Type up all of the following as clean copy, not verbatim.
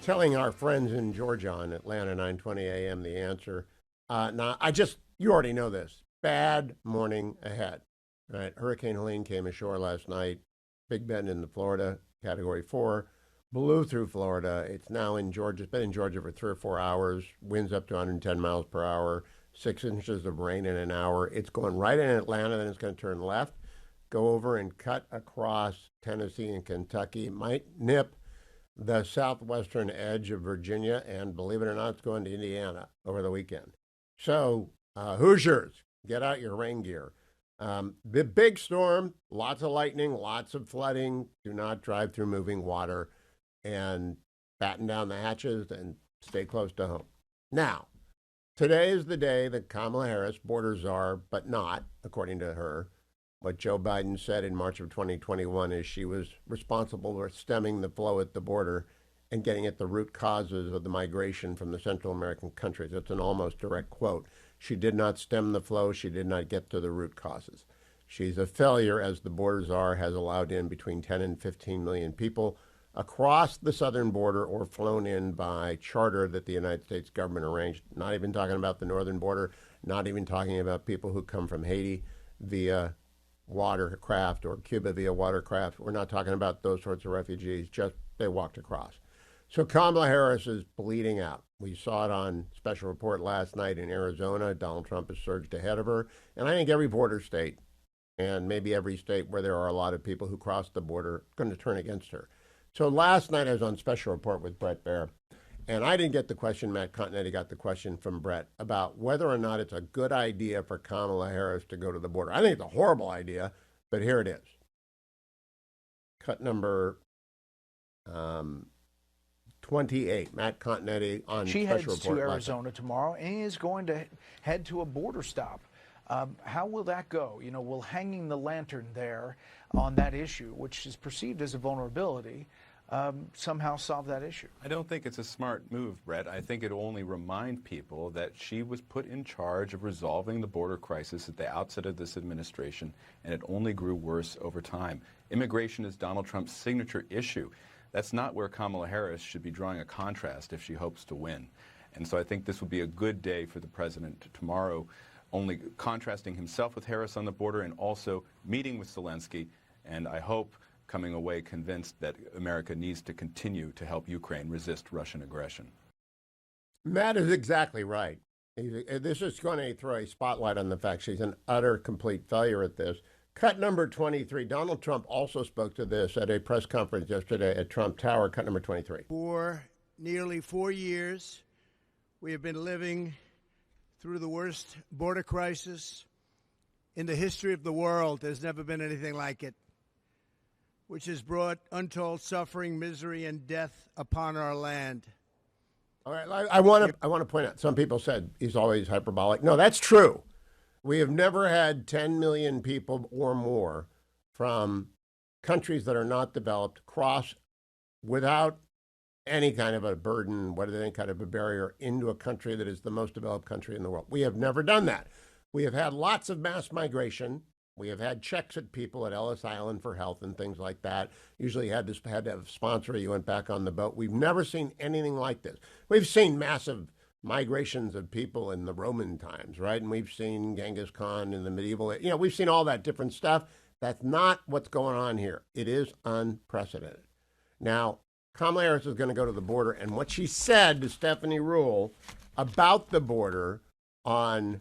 telling our friends in Georgia on Atlanta 920 AM The Answer. You already know this. Bad morning ahead. Right? Hurricane Helene came ashore last night. Big Bend in the Florida, Category 4, blew through Florida. It's now in Georgia. It's been in Georgia for 3 or 4 hours. Winds up to 110 miles per hour. 6 inches of rain in an hour. It's going right in Atlanta, then it's going to turn left, go over and cut across Tennessee and Kentucky. Might nip the southwestern edge of Virginia, and believe it or not, it's going to Indiana over the weekend. So, Hoosiers, get out your rain gear. The big storm, lots of lightning, lots of flooding. Do not drive through moving water, and batten down the hatches and stay close to home. Now, today is the day that Kamala Harris, border czar, but not, according to her. What Joe Biden said in March of 2021 is she was responsible for stemming the flow at the border and getting at the root causes of the migration from the Central American countries. That's an almost direct quote. She did not stem the flow. She did not get to the root causes. She's a failure, as the border czar has allowed in between 10 and 15 million people across the southern border or flown in by charter that the United States government arranged. Not even talking about the northern border, not even talking about people who come from Haiti via watercraft or Cuba via watercraft. We're not talking about those sorts of refugees, just they walked across. So Kamala Harris is bleeding out. We saw it on Special Report last night in Arizona. Donald Trump has surged ahead of her. And I think every border state, and maybe every state where there are a lot of people who cross the border, going to turn against her. So last night I was on Special Report with Brett Baer, and I didn't get the question. Matt Continetti got the question from Brett about whether or not it's a good idea for Kamala Harris to go to the border. I think it's a horrible idea, but here it is. Cut number 28. Matt Continetti on She Special heads Report. to Arizona tomorrow and is going to head to a border stop. How will that go? You know, will hanging the lantern there on that issue, which is perceived as a vulnerability, somehow solve that issue? I don't think it's a smart move, Brett. I think it'll only remind people that she was put in charge of resolving the border crisis at the outset of this administration, and it only grew worse over time. Immigration is Donald Trump's signature issue. That's not where Kamala Harris should be drawing a contrast if she hopes to win. And so I think this will be a good day for the president tomorrow, only contrasting himself with Harris on the border and also meeting with Zelensky. And I hope coming away convinced that America needs to continue to help Ukraine resist Russian aggression. Matt is exactly right. This is going to throw a spotlight on the fact she's an utter, complete failure at this. Cut number 23. Donald Trump also spoke to this at a press conference yesterday at Trump Tower. Cut number 23. For nearly 4 years, we have been living through the worst border crisis in the history of the world. There's never been anything like it, which has brought untold suffering, misery, and death upon our land. All right, I want to point out, some people said he's always hyperbolic. No, that's true. We have never had 10 million people or more from countries that are not developed cross without any kind of a burden, any kind of a barrier into a country that is the most developed country in the world. We have never done that. We have had lots of mass migration. We have had checks at people at Ellis Island for health and things like that. Usually had to have a sponsor. You went back on the boat. We've never seen anything like this. We've seen massive migrations of people in the Roman times, right? And we've seen Genghis Khan in the medieval, we've seen all that different stuff. That's not what's going on here. It is unprecedented. Now, Kamala Harris is going to go to the border, and what she said to Stephanie Ruhle about the border on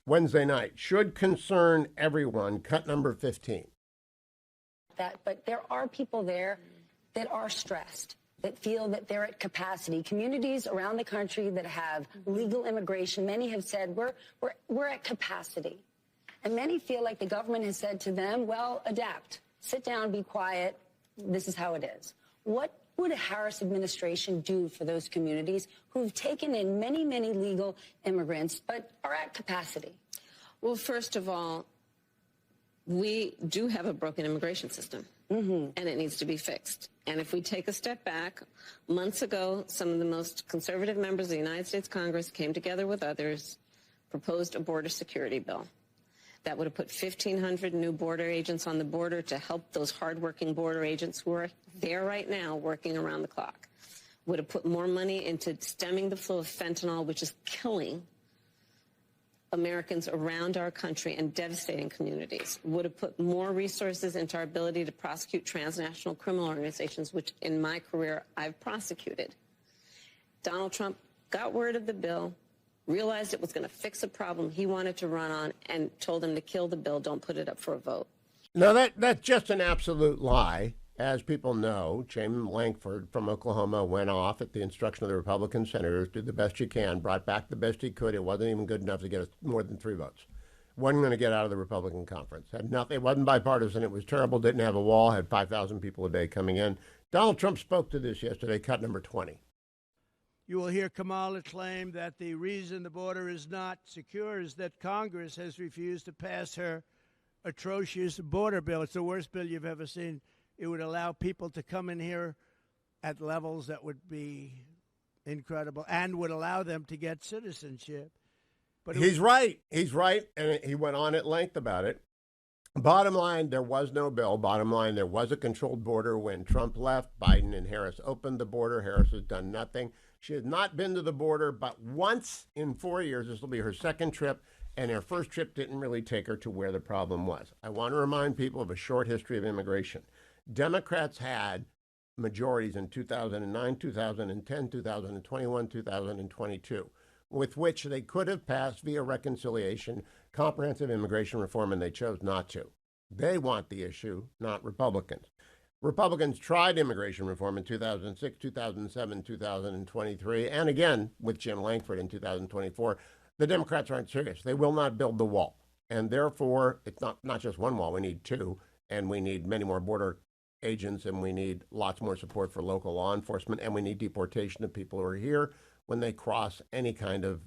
Wednesday night should concern everyone. Cut number 15. But there are people there that are stressed, that feel that they're at capacity. Communities around the country that have legal immigration, many have said we're at capacity. And many feel like the government has said to them, well, adapt, sit down, be quiet. This is how it is. What would a Harris administration do for those communities who've taken in many, many legal immigrants but are at capacity? Well, first of all, we do have a broken immigration system, and it needs to be fixed. And if we take a step back, months ago, some of the most conservative members of the United States Congress came together with others, proposed a border security bill. That would have put 1,500 new border agents on the border to help those hardworking border agents who are there right now working around the clock. would have put more money into stemming the flow of fentanyl, which is killing Americans around our country and devastating communities, would have put more resources into our ability to prosecute transnational criminal organizations, which in my career I've prosecuted. Donald Trump got word of the bill, realized it was going to fix a problem he wanted to run on, and told him to kill the bill, don't put it up for a vote. No, that's just an absolute lie. As people know, Chairman Lankford from Oklahoma went off at the instruction of the Republican senators, did the best he can, brought back the best he could. It wasn't even good enough to get us more than 3 votes. Wasn't going to get out of the Republican conference. Had nothing. It wasn't bipartisan. It was terrible. Didn't have a wall. Had 5,000 people a day coming in. Donald Trump spoke to this yesterday, cut number 20. You will hear Kamala claim that the reason the border is not secure is that Congress has refused to pass her atrocious border bill. It's the worst bill you've ever seen. It would allow people to come in here at levels that would be incredible and would allow them to get citizenship. But He's right. He's right. And he went on at length about it. Bottom line, there was no bill. Bottom line, there was a controlled border when Trump left. Biden and Harris opened the border. Harris has done nothing. She has not been to the border but once in 4 years. This will be her second trip. And her first trip didn't really take her to where the problem was. I want to remind people of a short history of immigration. Democrats had majorities in 2009, 2010, 2021, 2022, with which they could have passed via reconciliation comprehensive immigration reform, and they chose not to. They want the issue, not Republicans. Republicans tried immigration reform in 2006, 2007, 2023, and again with Jim Lankford in 2024. The Democrats aren't serious. They will not build the wall. And therefore, it's not just one wall. We need 2, and we need many more border agents, and we need lots more support for local law enforcement, and we need deportation of people who are here when they cross any kind of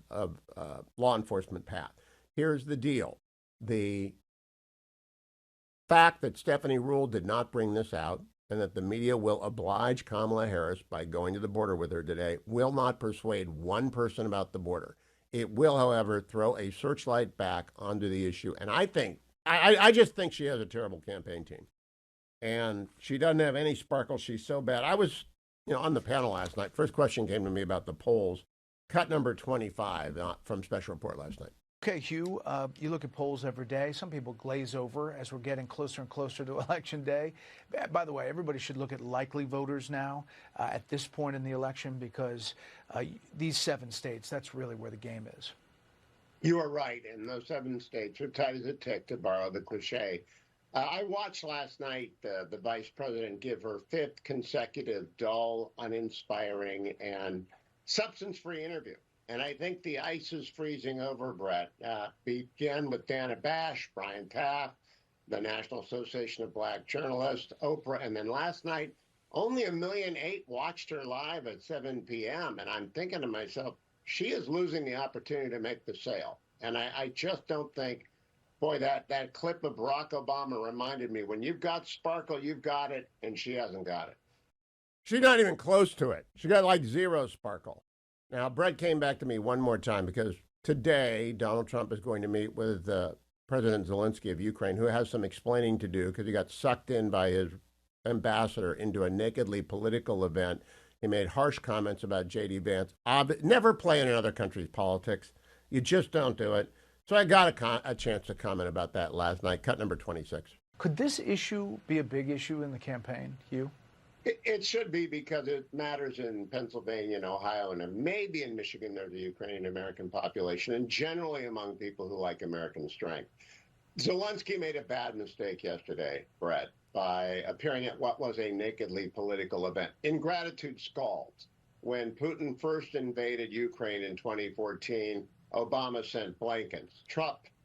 law enforcement path. Here's the deal. The fact that Stephanie Ruhle did not bring this out and that the media will oblige Kamala Harris by going to the border with her today will not persuade one person about the border. It will, however, throw a searchlight back onto the issue. And I just think she has a terrible campaign team. And she doesn't have any sparkle. She's so bad. I was, on the panel last night. First question came to me about the polls. Cut number 25 from Special Report last night. Okay, Hugh, you look at polls every day. Some people glaze over as we're getting closer and closer to Election Day. By the way, everybody should look at likely voters now at this point in the election because these 7 states, that's really where the game is. You are right. And those 7 states are tight as a tick, to borrow the cliche. I watched last night the vice president give her 5th consecutive dull, uninspiring, and substance-free interview. And I think the ice is freezing over, Brett. Began with Dana Bash, Brian Taft, the National Association of Black Journalists, Oprah, and then last night, only 1.8 million watched her live at 7 p.m. And I'm thinking to myself, she is losing the opportunity to make the sale. And I just don't think, boy, that clip of Barack Obama reminded me, when you've got sparkle, you've got it, and she hasn't got it. She's not even close to it. She got like 0 sparkle. Now, Brett came back to me one more time because today Donald Trump is going to meet with President Zelensky of Ukraine, who has some explaining to do because he got sucked in by his ambassador into a nakedly political event. He made harsh comments about J.D. Vance. Never play in another country's politics. You just don't do it. So I got a chance to comment about that last night. Cut number 26. Could this issue be a big issue in the campaign, Hugh? It should be, because it matters in Pennsylvania and Ohio, and maybe in Michigan. There's a Ukrainian-American population, and generally among people who like American strength. Zelensky made a bad mistake yesterday, Brett, by appearing at what was a nakedly political event. Ingratitude scalds. When Putin first invaded Ukraine in 2014, Obama sent blankets.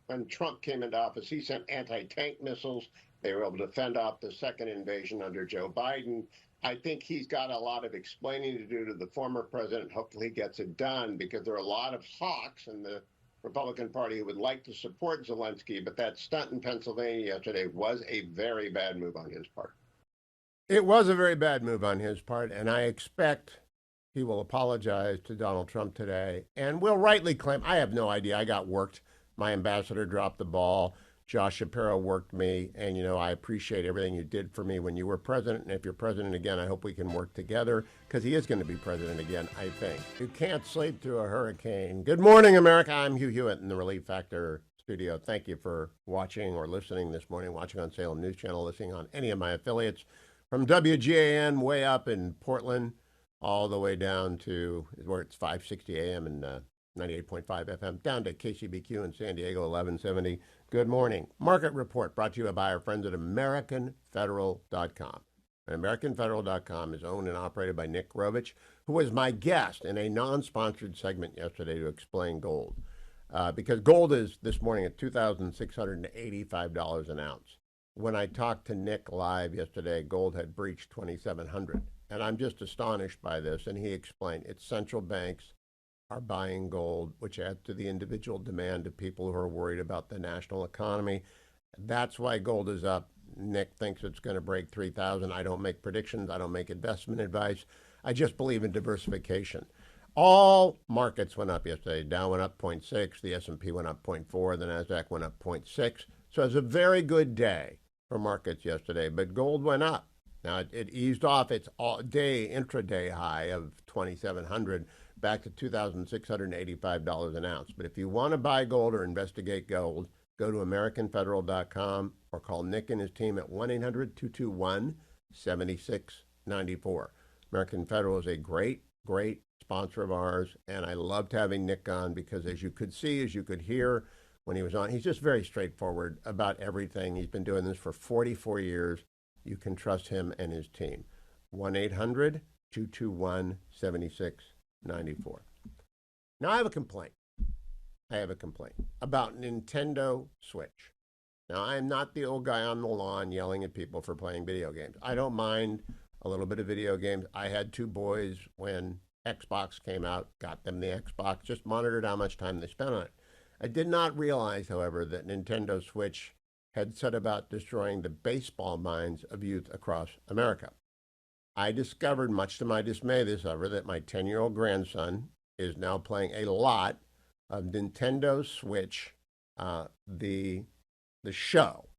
When Trump came into office, he sent anti-tank missiles. They were able to fend off the second invasion under Joe Biden. I think he's got a lot of explaining to do to the former president. Hopefully he gets it done, because there are a lot of hawks in the Republican Party who would like to support Zelensky, but that stunt in Pennsylvania yesterday was a very bad move on his part. It was a very bad move on his part, and I expect he will apologize to Donald Trump today and will rightly claim, I have no idea, I got worked. My ambassador dropped the ball. Josh Shapiro worked me, and, I appreciate everything you did for me when you were president. And if you're president again, I hope we can work together, because he is going to be president again, I think. You can't sleep through a hurricane. Good morning, America. I'm Hugh Hewitt in the Relief Factor studio. Thank you for watching or listening this morning, watching on Salem News Channel, listening on any of my affiliates, from WGAN way up in Portland all the way down to where it's 560 AM and 98.5 FM, down to KCBQ in San Diego, 1170. Good morning. Market report brought to you by our friends at AmericanFederal.com. And AmericanFederal.com is owned and operated by Nick Rovich, who was my guest in a non-sponsored segment yesterday to explain gold. Because gold is this morning at $2,685 an ounce. When I talked to Nick live yesterday, gold had breached 2,700. And I'm just astonished by this. And he explained it's central banks are buying gold, which adds to the individual demand of people who are worried about the national economy. That's why gold is up. Nick thinks it's going to break 3,000. I don't make predictions. I don't make investment advice. I just believe in diversification. All markets went up yesterday. Dow went up 0.6. The S&P went up 0.4. The NASDAQ went up 0.6. So it was a very good day for markets yesterday, but gold went up. Now, it eased off its all-day, intraday high of 2,700 back to $2,685 an ounce. But if you want to buy gold or investigate gold, go to AmericanFederal.com or call Nick and his team at 1-800-221-7694. American Federal is a great, great sponsor of ours, and I loved having Nick on because, as you could see, as you could hear when he was on, he's just very straightforward about everything. He's been doing this for 44 years. You can trust him and his team. 1-800-221-7694. Now, I have a complaint. About Nintendo Switch. Now, I am not the old guy on the lawn yelling at people for playing video games. I don't mind a little bit of video games. I had two boys when Xbox came out, got them the Xbox, just monitored how much time they spent on it. I did not realize, however, that Nintendo Switch had set about destroying the baseball minds of youth across America. I discovered, much to my dismay this summer, that my 10-year-old grandson is now playing a lot of Nintendo Switch, the show.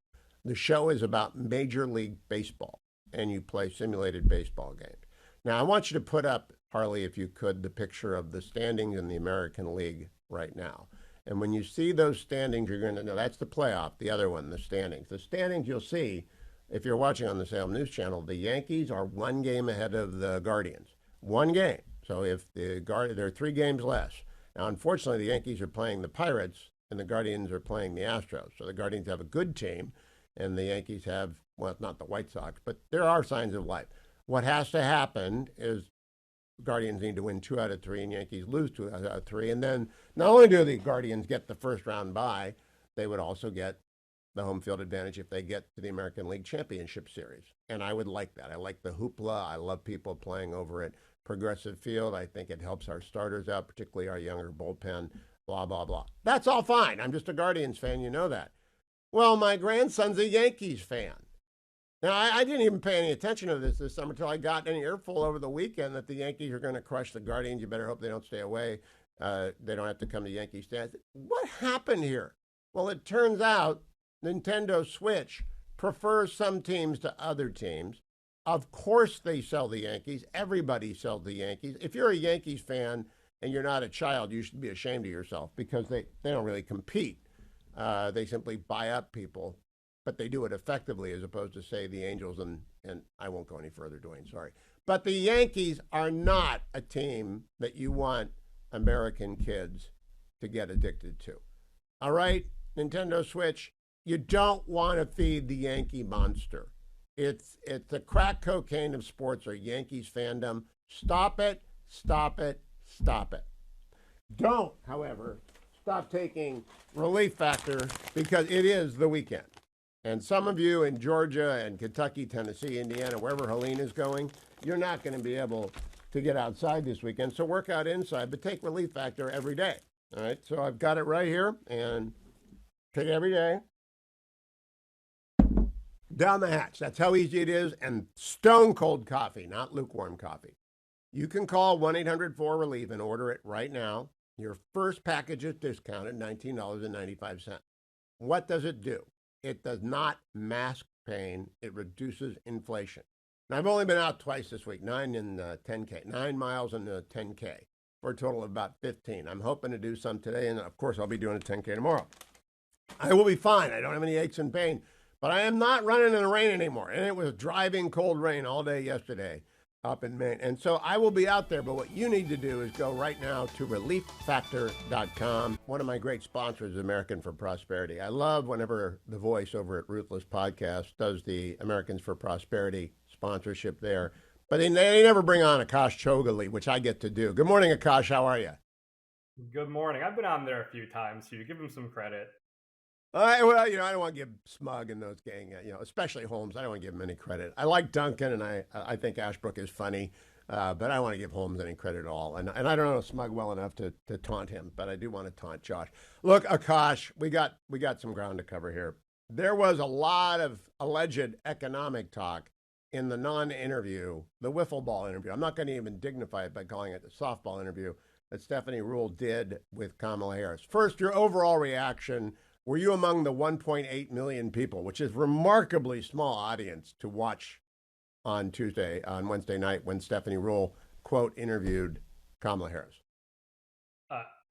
The show is about Major League Baseball, and you play simulated baseball games. Now, I want you to put up, Harley, if you could, the picture of the standings in the American League right now. And when you see those standings, you're going to know that's the playoff, the other one, the standings. The standings you'll see, if you're watching on the Salem News Channel, the Yankees are one game ahead of the Guardians. One game. So if there are 3 games less. Now, unfortunately, the Yankees are playing the Pirates, and the Guardians are playing the Astros. So the Guardians have a good team, and the Yankees have, well, not the White Sox, but there are signs of life. What has to happen is Guardians need to win 2 out of 3, and Yankees lose 2 out of 3. And then not only do the Guardians get the first round bye, they would also get the home field advantage if they get to the American League Championship Series. And I would like that. I like the hoopla. I love people playing over at Progressive Field. I think it helps our starters out, particularly our younger bullpen, blah, blah, blah. That's all fine. I'm just a Guardians fan. You know that. Well, my grandson's a Yankees fan. Now, I didn't even pay any attention to this summer until I got an earful over the weekend that the Yankees are going to crush the Guardians. You better hope they don't stay away. They don't have to come to Yankee stands. What happened here? Well, it turns out Nintendo Switch prefers some teams to other teams. Of course they sell the Yankees. Everybody sells the Yankees. If you're a Yankees fan and you're not a child, you should be ashamed of yourself because they don't really compete. They simply buy up people. But they do it effectively as opposed to, say, the Angels, and I won't go any further, Dwayne, sorry. But the Yankees are not a team that you want American kids to get addicted to. All right, Nintendo Switch, you don't want to feed the Yankee monster. It's the crack cocaine of sports or Yankees fandom. Stop it, stop it, stop it. Don't, however, stop taking Relief Factor because it is the weekend. And some of you in Georgia and Kentucky, Tennessee, Indiana, wherever Helene is going, you're not going to be able to get outside this weekend. So work out inside, but take Relief Factor every day. All right, so I've got it right here, and take it every day. Down the hatch. That's how easy it is. And stone cold coffee, not lukewarm coffee. You can call 1-800-4RELIEF and order it right now. Your first package is discounted, $19.95. What does it do? it does not mask pain. It reduces inflation. Now, I've only been out twice this week, 9 and 10K, 9 miles and 10K, for a total of about 15. I'm hoping to do some today, and of course, I'll be doing a 10K tomorrow. I will be fine. I don't have any aches and pain, but I am not running in the rain anymore. And it was driving cold rain all day yesterday up in Maine. And so I will be out there, but what you need to do is go right now to relieffactor.com. One of my great sponsors is American for Prosperity. I love whenever The Voice over at Ruthless Podcast does the Americans for Prosperity sponsorship there. But they never bring on Akash Chogali, which I get to do. Good morning, Akash. How are you? Good morning. I've been on there a few times, so you give him some credit. Well, I don't want to give Smug and those gang, especially Holmes. I don't want to give him any credit. I like Duncan, and I think Ashbrook is funny, but I don't want to give Holmes any credit at all. And I don't know Smug well enough to taunt him, but I do want to taunt Josh. Look, Akash, we got some ground to cover here. There was a lot of alleged economic talk in the non-interview, the wiffle ball interview. I'm not going to even dignify it by calling it the softball interview that Stephanie Ruhle did with Kamala Harris. First, your overall reaction. Were you among the 1.8 million people, which is remarkably small audience to watch on Wednesday night when Stephanie Ruhle, quote, interviewed Kamala Harris?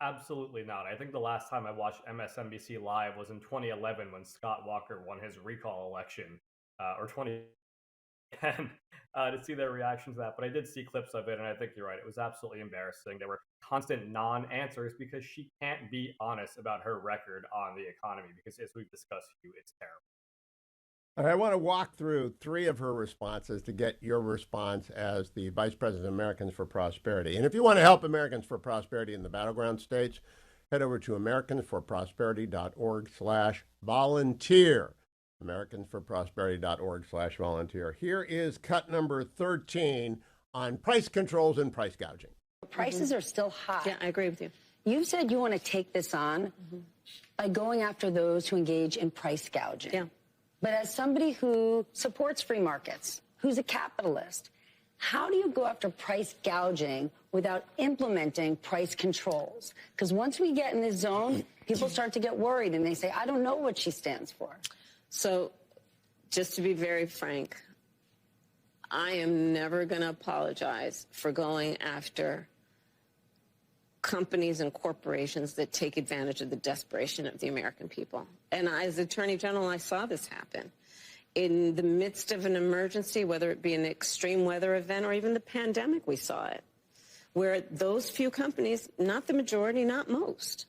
Absolutely not. I think the last time I watched MSNBC Live was in 2011 when Scott Walker won his recall election, or 2010, to see their reactions to that. But I did see clips of it, and I think you're right. It was absolutely embarrassing. There were constant non-answers because she can't be honest about her record on the economy because, as we've discussed, it's terrible. All right, I want to walk through 3 of her responses to get your response as the Vice President of Americans for Prosperity. And if you want to help Americans for Prosperity in the battleground states, head over to americansforprosperity.org/volunteer. americansforprosperity.org/volunteer. Here is cut number 13 on price controls and price gouging. Prices are still high. Yeah, I agree with you. You said you want to take this on by going after those who engage in price gouging. Yeah. But as somebody who supports free markets, who's a capitalist, how do you go after price gouging without implementing price controls? Because once we get in this zone, people start to get worried and they say, I don't know what she stands for. So, just to be very frank, I am never going to apologize for going after companies and corporations that take advantage of the desperation of the American people. And as Attorney General, I saw this happen. In the midst of an emergency, whether it be an extreme weather event or even the pandemic, we saw it, where those few companies, not the majority, not most,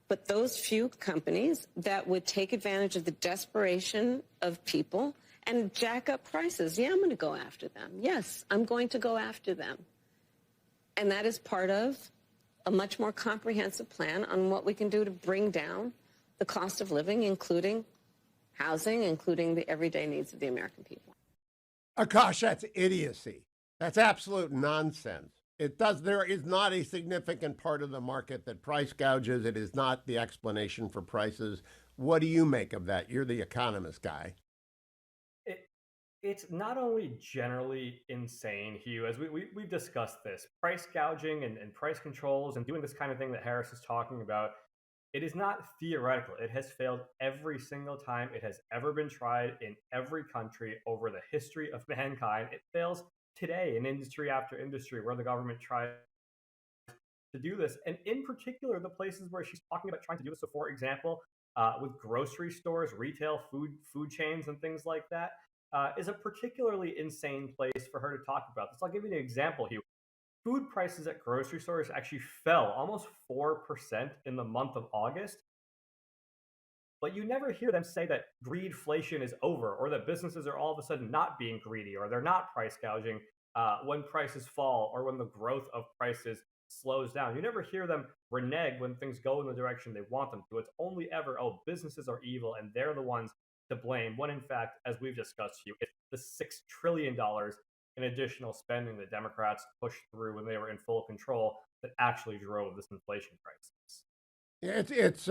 but those few companies that would take advantage of the desperation of people and jack up prices. Yeah, I'm going to go after them. Yes, I'm going to go after them. And that is part of a much more comprehensive plan on what we can do to bring down the cost of living, including housing, including the everyday needs of the American people. Akash, that's idiocy. That's absolute nonsense. There is not a significant part of the market that price gouges. It is not the explanation for prices. What do you make of that? You're the economist guy. It's not only generally insane, Hugh, as we've discussed this, price gouging and price controls and doing this kind of thing that Harris is talking about, it is not theoretical. It has failed every single time it has ever been tried in every country over the history of mankind. It fails today in industry after industry where the government tries to do this. And in particular, the places where she's talking about trying to do this. So, for example, with grocery stores, retail, food chains, and things like that, is a particularly insane place for her to talk about this. I'll give you an example here. Food prices at grocery stores actually fell almost 4% in the month of August. But you never hear them say that greedflation is over or that businesses are all of a sudden not being greedy or they're not price gouging when prices fall or when the growth of prices slows down. You never hear them renege when things go in the direction they want them to. It's only ever, oh, businesses are evil and they're the ones to blame, when in fact, as we've discussed, it's the $6 trillion in additional spending that Democrats pushed through when they were in full control that actually drove this inflation crisis. Yeah, it's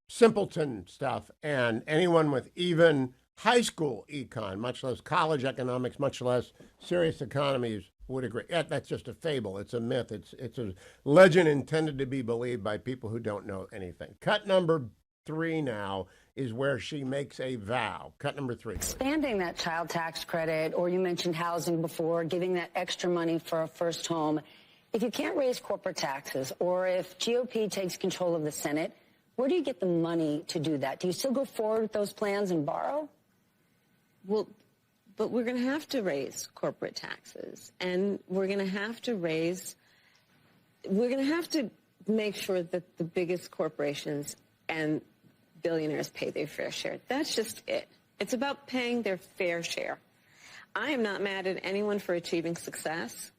simpleton stuff, and anyone with even high school econ, much less college economics, much less serious economies, would agree. Yeah, that's just a fable. It's a myth. It's a legend intended to be believed by people who don't know anything. Cut number 3 now is where she makes a vow. Cut number 3. Expanding that child tax credit, or you mentioned housing before, giving that extra money for a first home. If you can't raise corporate taxes, or if GOP takes control of the Senate, where do you get the money to do that? Do you still go forward with those plans and borrow? Well, but we're going to have to raise corporate taxes, and we're going to have to make sure that the biggest corporations and billionaires pay their fair share. That's just it. It's about paying their fair share. I am not mad at anyone for achieving success,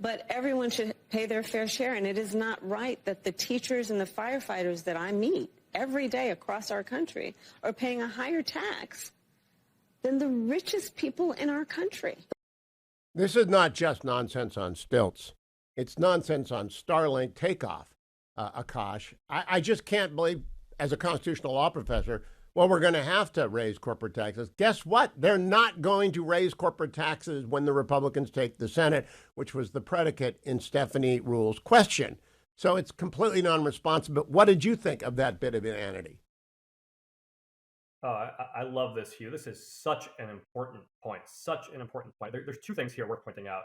but everyone should pay their fair share, and it is not right that the teachers and the firefighters that I meet every day across our country are paying a higher tax than the richest people in our country. This is not just nonsense on stilts. It's nonsense on Starlink takeoff, Akash. I just can't believe, as a constitutional law professor, well, we're going to have to raise corporate taxes. Guess what? They're not going to raise corporate taxes when the Republicans take the Senate, which was the predicate in Stephanie Rule's question. So it's completely non-responsive. But what did you think of that bit of inanity? Oh, I love this, Hugh. This is such an important point. Such an important point. There's 2 things here worth pointing out.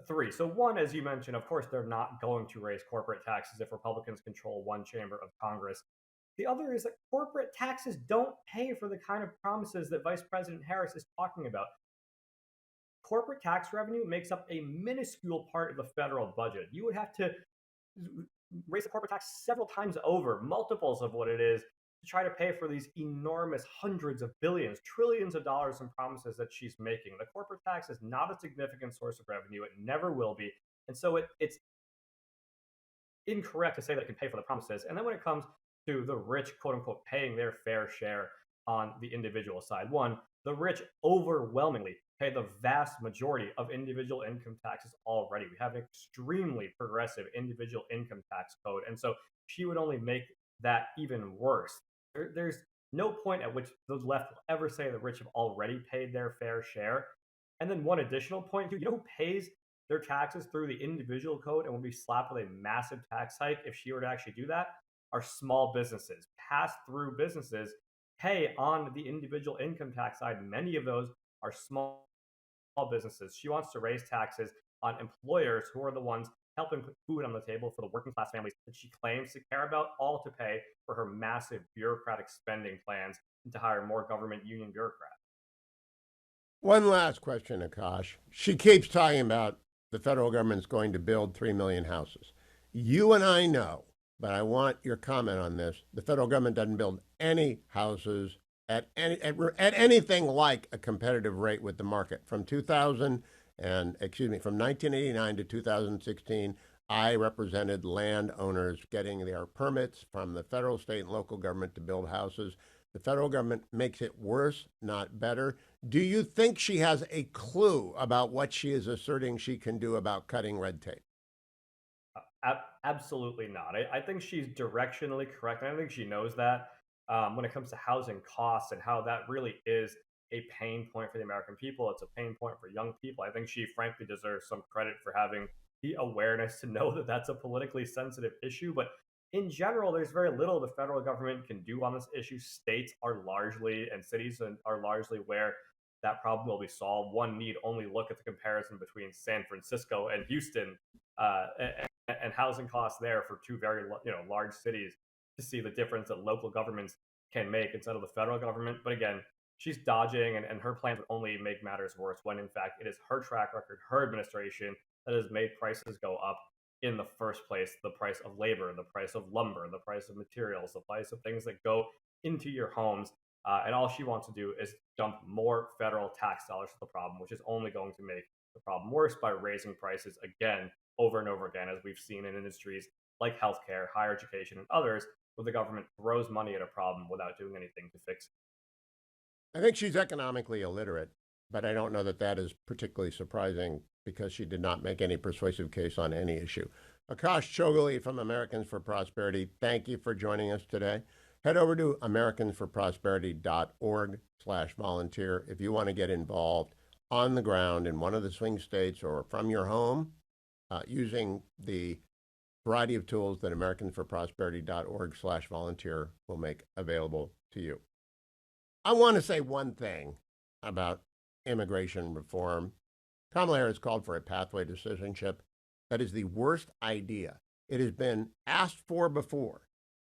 3. So one, as you mentioned, of course, they're not going to raise corporate taxes if Republicans control one chamber of Congress. The other is that corporate taxes don't pay for the kind of promises that Vice President Harris is talking about. Corporate tax revenue makes up a minuscule part of the federal budget. You would have to raise the corporate tax several times over, multiples of what it is, to try to pay for these enormous hundreds of billions, trillions of dollars in promises that she's making. The corporate tax is not a significant source of revenue. It never will be. And so it's incorrect to say that it can pay for the promises. And then when it comes to the rich, quote unquote, paying their fair share on the individual side, one, the rich overwhelmingly pay the vast majority of individual income taxes already. We have an extremely progressive individual income tax code. And so she would only make that even worse. There's no point at which those left will ever say the rich have already paid their fair share. And then one additional point, you know who pays their taxes through the individual code and will be slapped with a massive tax hike if she were to actually do that? Are small businesses. Pass-through businesses pay on the individual income tax side. Many of those are small businesses. She wants to raise taxes on employers who are the ones helping put food on the table for the working class families that she claims to care about, all to pay for her massive bureaucratic spending plans and to hire more government union bureaucrats. One last question, Akash. She keeps talking about the federal government's going to build 3 million houses. You and I know, but I want your comment on this. The federal government doesn't build any houses at anything like a competitive rate with the market. From 1989 to 2016, I represented landowners getting their permits from the federal, state, and local government to build houses. The federal government makes it worse, not better. Do you think she has a clue about what she is asserting she can do about cutting red tape? Absolutely not. I think she's directionally correct, and I think she knows that when it comes to housing costs and how that really is a pain point for the American people. It's a pain point for young people. I think she frankly deserves some credit for having the awareness to know that that's a politically sensitive issue. But in general, there's very little the federal government can do on this issue. States are largely, and cities are largely where that problem will be solved. One need only look at the comparison between San Francisco and Houston and housing costs there for 2 very large cities to see the difference that local governments can make instead of the federal government. But again, she's dodging, and her plans would only make matters worse when, in fact, it is her track record, her administration that has made prices go up in the first place. The price of labor, the price of lumber, the price of materials, the price of things that go into your homes. And all she wants to do is dump more federal tax dollars to the problem, which is only going to make the problem worse by raising prices again, over and over again, as we've seen in industries like healthcare, higher education, and others, where the government throws money at a problem without doing anything to fix it. I think she's economically illiterate, but I don't know that that is particularly surprising because she did not make any persuasive case on any issue. Akash Chougule from Americans for Prosperity, thank you for joining us today. Head over to americansforprosperity.org/volunteer if you want to get involved on the ground in one of the swing states or from your home using the variety of tools that americansforprosperity.org/volunteer will make available to you. I want to say one thing about immigration reform. Kamala Harris called for a pathway to citizenship. That is the worst idea. It has been asked for before.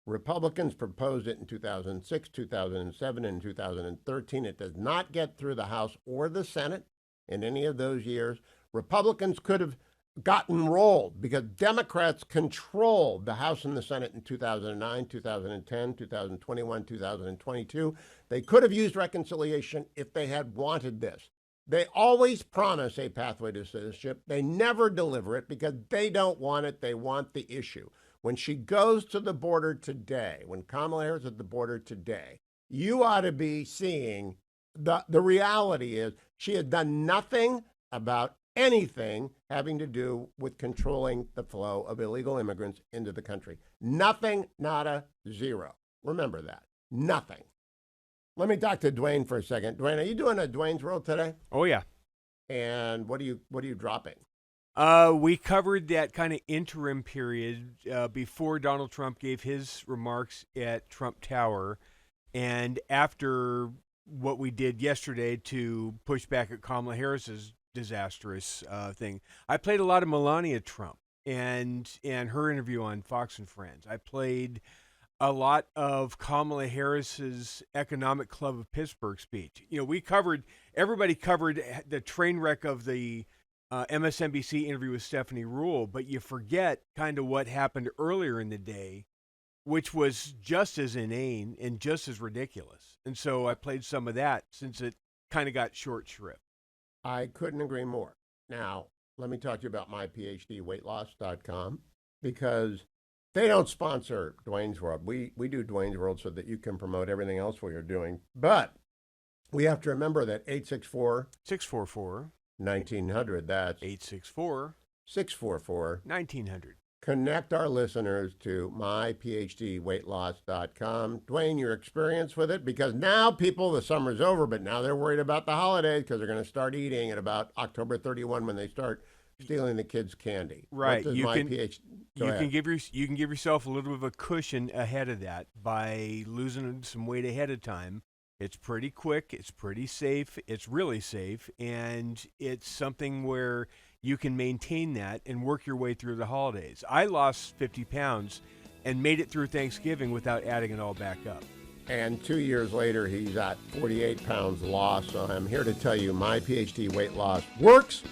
Republicans proposed it in 2006, 2007, and 2013. It does not get through the House or the Senate in any of those years. Republicans could have gotten rolled because Democrats controlled the House and the Senate in 2009, 2010, 2021, 2022. They could have used reconciliation if they had wanted this. They always promise a pathway to citizenship. They never deliver it because they don't want it. They want the issue. When she goes to the border today, when Kamala Harris is at the border today, you ought to be seeing the reality is she has done nothing about anything having to do with controlling the flow of illegal immigrants into the country. Nothing, nada, zero. Remember that. Nothing. Let me talk to Dwayne for a second. Dwayne, are you doing a Dwayne's World today? Oh, yeah. And what are you dropping? We covered that kind of interim period before Donald Trump gave his remarks at Trump Tower and after what we did yesterday to push back at Kamala Harris's disastrous thing. I played a lot of Melania Trump and her interview on Fox and Friends. I played a lot of Kamala Harris's Economic Club of Pittsburgh speech. You know, everybody covered the train wreck of the MSNBC interview with Stephanie Ruhle, but you forget kind of what happened earlier in the day, which was just as inane and just as ridiculous. And so I played some of that since it kind of got short shrift. I couldn't agree more. Now, let me talk to you about my PhD, weightloss.com, because they don't sponsor Dwayne's World. We do Dwayne's World so that you can promote everything else we are doing. But we have to remember that 644 1900, that's 864 644 1900. Connect our listeners to myphdweightloss.com. Dwayne, your experience with it, because now the summer's over, but now they're worried about the holidays because they're going to start eating at about October 31 when they start stealing the kids' candy. Right. You can give yourself a little bit of a cushion ahead of that by losing some weight ahead of time. It's pretty quick. It's pretty safe. It's really safe. And it's something where you can maintain that and work your way through the holidays. I lost 50 pounds and made it through Thanksgiving without adding it all back up. And 2 years later, he's at 48 pounds lost. So I'm here to tell you my PhD weight loss works.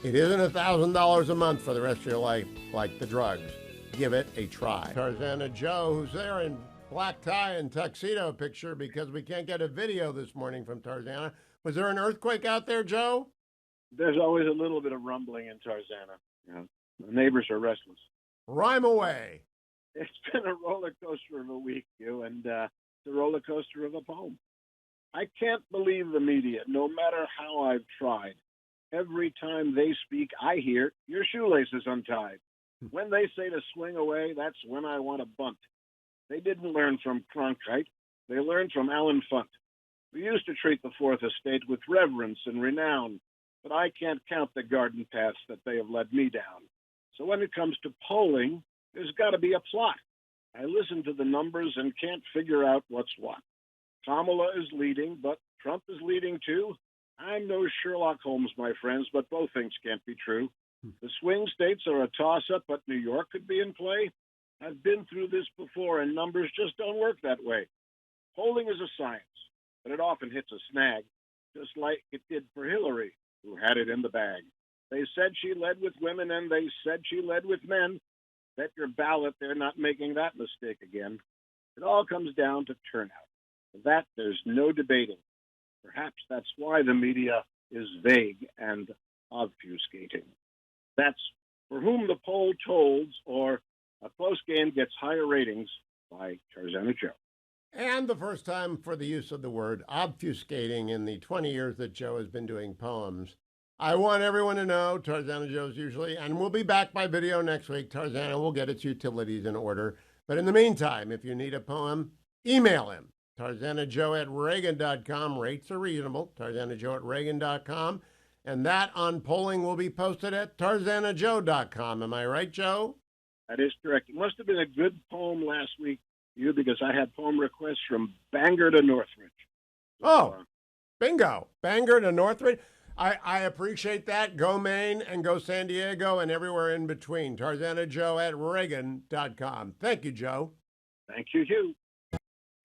It isn't $1,000 a month for the rest of your life like the drugs. Give it a try. Tarzana Joe, who's there in black tie and tuxedo picture because we can't get a video this morning from Tarzana. Was there an earthquake out there, Joe? There's always a little bit of rumbling in Tarzana. You know, the neighbors are restless. Rhyme away. It's been a roller coaster of a week, Hugh, and it's a roller coaster of a poem. I can't believe the media, no matter how I've tried. Every time they speak, I hear, your shoelace is untied. When they say to swing away, that's when I want to bunt. They didn't learn from Cronkite. They learned from Alan Funt. We used to treat the Fourth Estate with reverence and renown, but I can't count the garden paths that they have led me down. So when it comes to polling, there's got to be a plot. I listen to the numbers and can't figure out what's what. Kamala is leading, but Trump is leading too. I'm no Sherlock Holmes, my friends, but both things can't be true. The swing states are a toss-up, but New York could be in play. I've been through this before, and numbers just don't work that way. Polling is a science, but it often hits a snag, just like it did for Hillary, who had it in the bag. They said she led with women, and they said she led with men. Bet your ballot they're not making that mistake again. It all comes down to turnout. For that, there's no debating. Perhaps that's why the media is vague and obfuscating. That's For Whom the Poll Tolls, or A Close Game Gets Higher Ratings, by Tarzana Joe. And the first time for the use of the word obfuscating in the 20 years that Joe has been doing poems. I want everyone to know Tarzana Joe's usually, and we'll be back by video next week. Tarzana will get its utilities in order. But in the meantime, if you need a poem, email him. TarzanaJoe@Reagan.com. Rates are reasonable. TarzanaJoe@Reagan.com. And that on polling will be posted at TarzanaJoe.com. Am I right, Joe? That is correct. It must have been a good poem last week, Hugh, because I had poem requests from Bangor to Northridge. Oh, bingo. Bangor to Northridge. I appreciate that. Go Maine and go San Diego and everywhere in between. Tarzana Joe at Reagan.com. Thank you, Joe. Thank you, Hugh.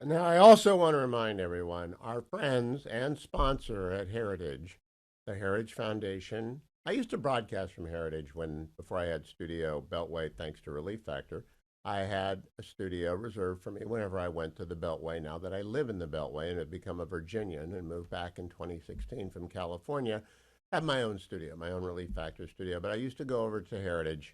Now, I also want to remind everyone, our friends and sponsor at Heritage, the Heritage Foundation. I used to broadcast from Heritage before I had Studio Beltway, thanks to Relief Factor. I had a studio reserved for me whenever I went to the Beltway. Now that I live in the Beltway and have become a Virginian and moved back in 2016 from California, I have my own studio, my own Relief Factor studio. But I used to go over to Heritage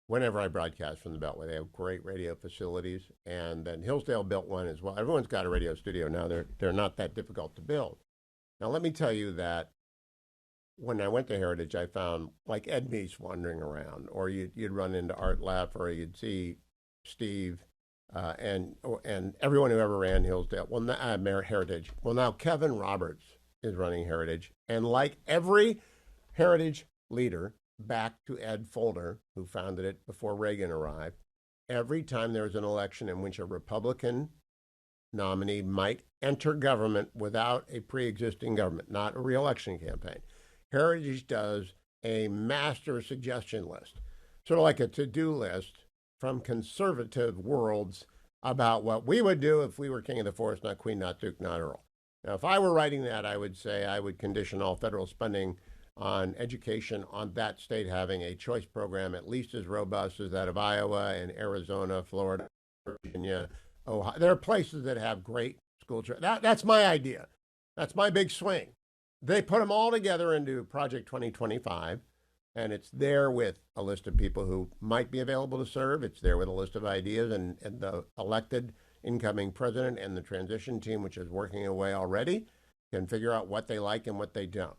whenever I broadcast from the Beltway. They have great radio facilities. And then Hillsdale built one as well. Everyone's got a radio studio now. They're not that difficult to build. Now, let me tell you that when I went to Heritage, I found like Ed Meese wandering around, or you'd run into Art Laff, or you'd see Steve, and everyone who ever ran Hillsdale, Heritage. Well, now Kevin Roberts is running Heritage, and like every Heritage leader, back to Ed Folder, who founded it before Reagan arrived, every time there's an election in which a Republican nominee might enter government without a pre-existing government, not a re-election campaign, Heritage does a master suggestion list, sort of like a to-do list from conservative worlds about what we would do if we were king of the forest, not queen, not duke, not earl. Now, if I were writing that, I would say I would condition all federal spending on education on that state having a choice program at least as robust as that of Iowa and Arizona, Florida, Virginia, Ohio. There are places that have great school choice. That's my idea. That's my big swing. They put them all together into Project 2025. And it's there with a list of people who might be available to serve. It's there with a list of ideas, and the elected incoming president and the transition team, which is working away already, can figure out what they like and what they don't.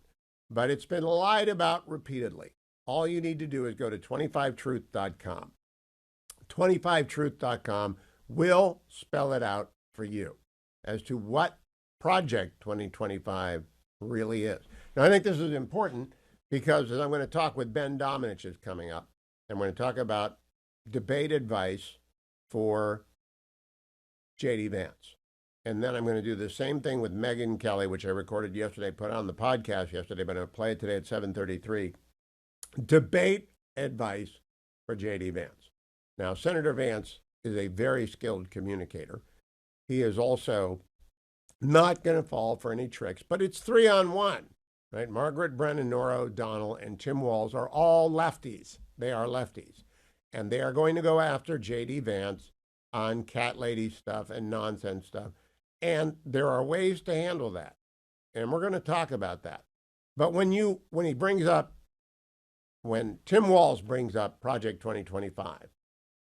But it's been lied about repeatedly. All you need to do is go to 25truth.com. 25truth.com will spell it out for you as to what Project 2025 really is. Now, I think this is important, because as I'm going to talk with Ben Domenech is coming up, and we're going to talk about debate advice for J.D. Vance. And then I'm going to do the same thing with Megyn Kelly, which I recorded yesterday, put on the podcast yesterday, but I'm going to play it today at 7:33. Debate advice for J.D. Vance. Now, Senator Vance is a very skilled communicator. He is also not going to fall for any tricks, but it's 3-on-1. Right? Margaret Brennan, Nora O'Donnell, and Tim Walz are all lefties. They are lefties. And they are going to go after J.D. Vance on cat lady stuff and nonsense stuff. And there are ways to handle that. And we're going to talk about that. But when Tim Walz brings up Project 2025,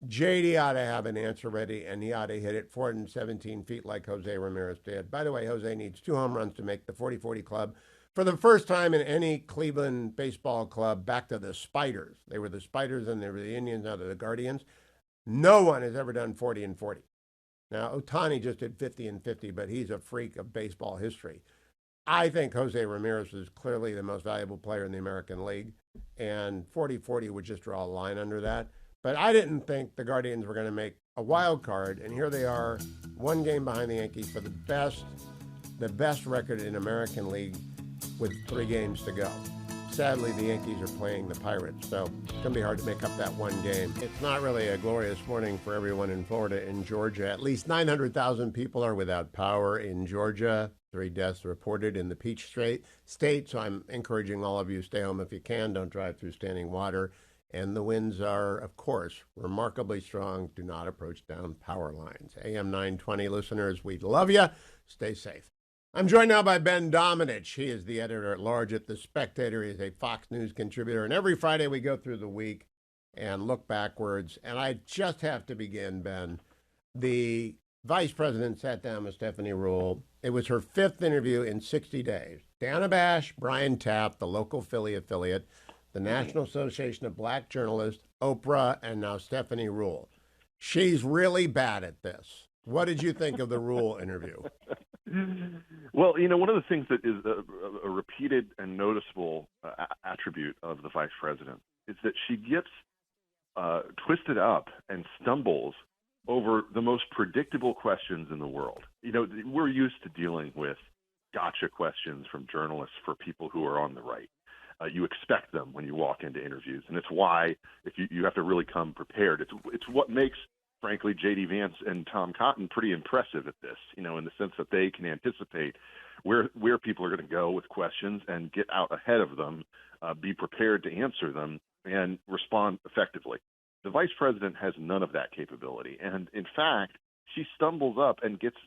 J.D. ought to have an answer ready, and he ought to hit it 417 feet like Jose Ramirez did. By the way, Jose needs 2 home runs to make the 40-40 club. For the first time in any Cleveland baseball club, back to the Spiders. They were the Spiders and they were the Indians, now they're the Guardians. No one has ever done 40-40. Now, Ohtani just did 50-50, but he's a freak of baseball history. I think Jose Ramirez is clearly the most valuable player in the American League, and 40-40 would just draw a line under that. But I didn't think the Guardians were going to make a wild card, and here they are, 1 game behind the Yankees for the best record in American League, with 3 games to go. Sadly, the Yankees are playing the Pirates, so it's going to be hard to make up that 1 game. It's not really a glorious morning for everyone in Florida and Georgia. At least 900,000 people are without power in Georgia. 3 deaths reported in the Peach State, so I'm encouraging all of you, stay home if you can. Don't drive through standing water. And the winds are, of course, remarkably strong. Do not approach down power lines. AM 920 listeners, we love you. Stay safe. I'm joined now by Ben Domenech. He is the editor-at-large at The Spectator. He is a Fox News contributor. And every Friday we go through the week and look backwards. And I just have to begin, Ben. The vice president sat down with Stephanie Ruhle. It was her 5th interview in 60 days. Dana Bash, Brian Tapp, the local Philly affiliate, the National Association of Black Journalists, Oprah, and now Stephanie Ruhle. She's really bad at this. What did you think of the Ruhle interview? Well, one of the things that is a repeated and noticeable attribute of the vice president is that she gets twisted up and stumbles over the most predictable questions in the world. We're used to dealing with gotcha questions from journalists for people who are on the right. You expect them when you walk into interviews, and it's why if you have to really come prepared. It's what makes, frankly, J.D. Vance and Tom Cotton pretty impressive at this, in the sense that they can anticipate where people are going to go with questions and get out ahead of them, be prepared to answer them, and respond effectively. The vice president has none of that capability, and in fact, she stumbles up and gets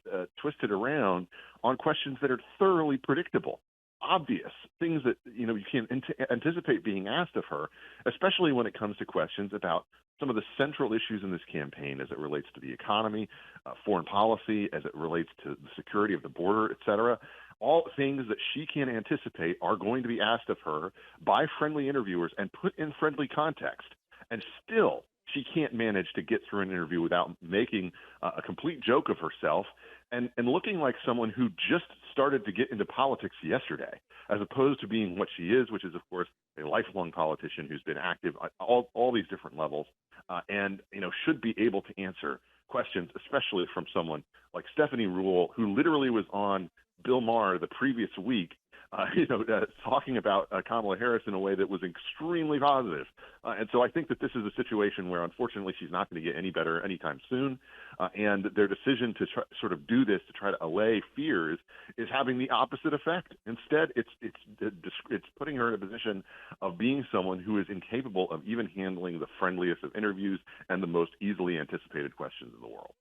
twisted around on questions that are thoroughly predictable, obvious things that you can't anticipate being asked of her, especially when it comes to questions about some of the central issues in this campaign as it relates to the economy, foreign policy, as it relates to the security of the border, et cetera. All things that she can't anticipate are going to be asked of her by friendly interviewers and put in friendly context. And still, she can't manage to get through an interview without making a complete joke of herself and looking like someone who just started to get into politics yesterday, as opposed to being what she is, which is, of course, a lifelong politician who's been active at all these different levels and should be able to answer questions, especially from someone like Stephanie Ruhle, who literally was on Bill Maher the previous week, talking about Kamala Harris in a way that was extremely positive. And so I think that this is a situation where, unfortunately, she's not going to get any better anytime soon. And their decision to sort of do this to try to allay fears is having the opposite effect. Instead, it's putting her in a position of being someone who is incapable of even handling the friendliest of interviews and the most easily anticipated questions in the world.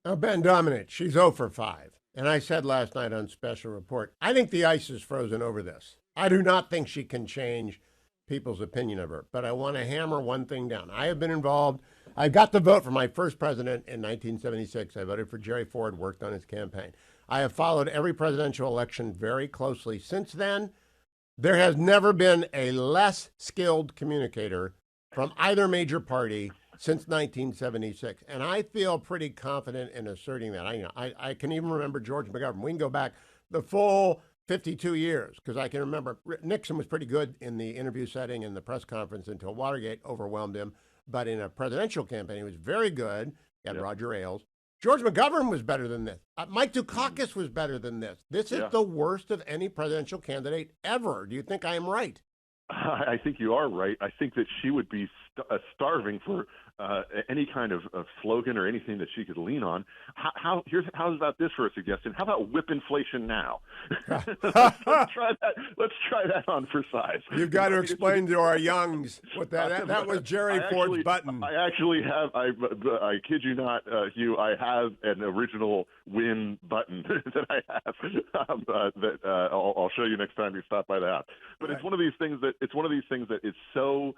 Now, Ben Dominant, she's 0 for 5. And I said last night on Special Report, I think the ice is frozen over this. I do not think she can change people's opinion of her. But I want to hammer one thing down. I have been involved. I got the vote for my first president in 1976. I voted for Jerry Ford, worked on his campaign. I have followed every presidential election very closely since then. There has never been a less skilled communicator from either major party since 1976. And I feel pretty confident in asserting that. I can even remember George McGovern. We can go back the full 52 years because I can remember Nixon was pretty good in the interview setting and the press conference until Watergate overwhelmed him. But in a presidential campaign, he was very good. He had Roger Ailes. George McGovern was better than this. Mike Dukakis was better than this. This is the worst of any presidential candidate ever. Do you think I am right? I think you are right. I think that she would be starving for any kind of slogan or anything that she could lean on. How's about this for a suggestion? How about whip inflation now? Let's try that on for size. You've got to explain to our youngs what that was Jerry Ford's button. I actually have. I kid you not, Hugh. I have an original win button that I have that I'll show you next time you stop by the house. But it's one of these things that is so.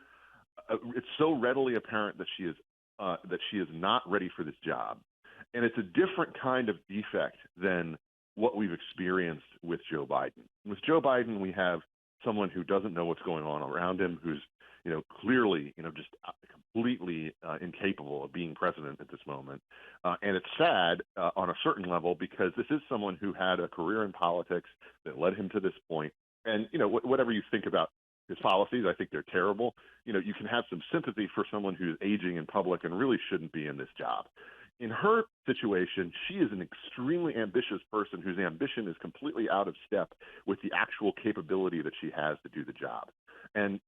It's so readily apparent that she is not ready for this job, and it's a different kind of defect than what we've experienced with Joe Biden. With Joe Biden, we have someone who doesn't know what's going on around him, who's clearly just completely incapable of being president at this moment, and it's sad on a certain level because this is someone who had a career in politics that led him to this point, and whatever you think about his policies, I think they're terrible. You can have some sympathy for someone who's aging in public and really shouldn't be in this job. In her situation, she is an extremely ambitious person whose ambition is completely out of step with the actual capability that she has to do the job. And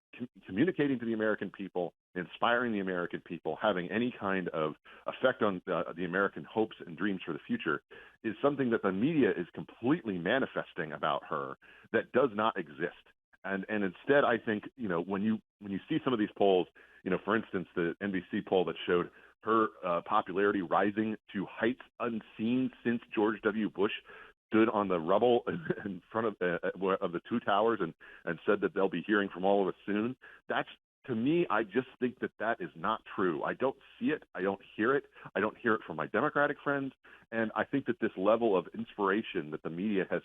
communicating to the American people, inspiring the American people, having any kind of effect on the American hopes and dreams for the future is something that the media is completely manifesting about her that does not exist. And instead, I think, when you see some of these polls, for instance, the NBC poll that showed her popularity rising to heights unseen since George W. Bush stood on the rubble in front of the two towers and said that they'll be hearing from all of us soon. That's, to me, I just think that is not true. I don't see it. I don't hear it. I don't hear it from my Democratic friends. And I think that this level of inspiration that the media has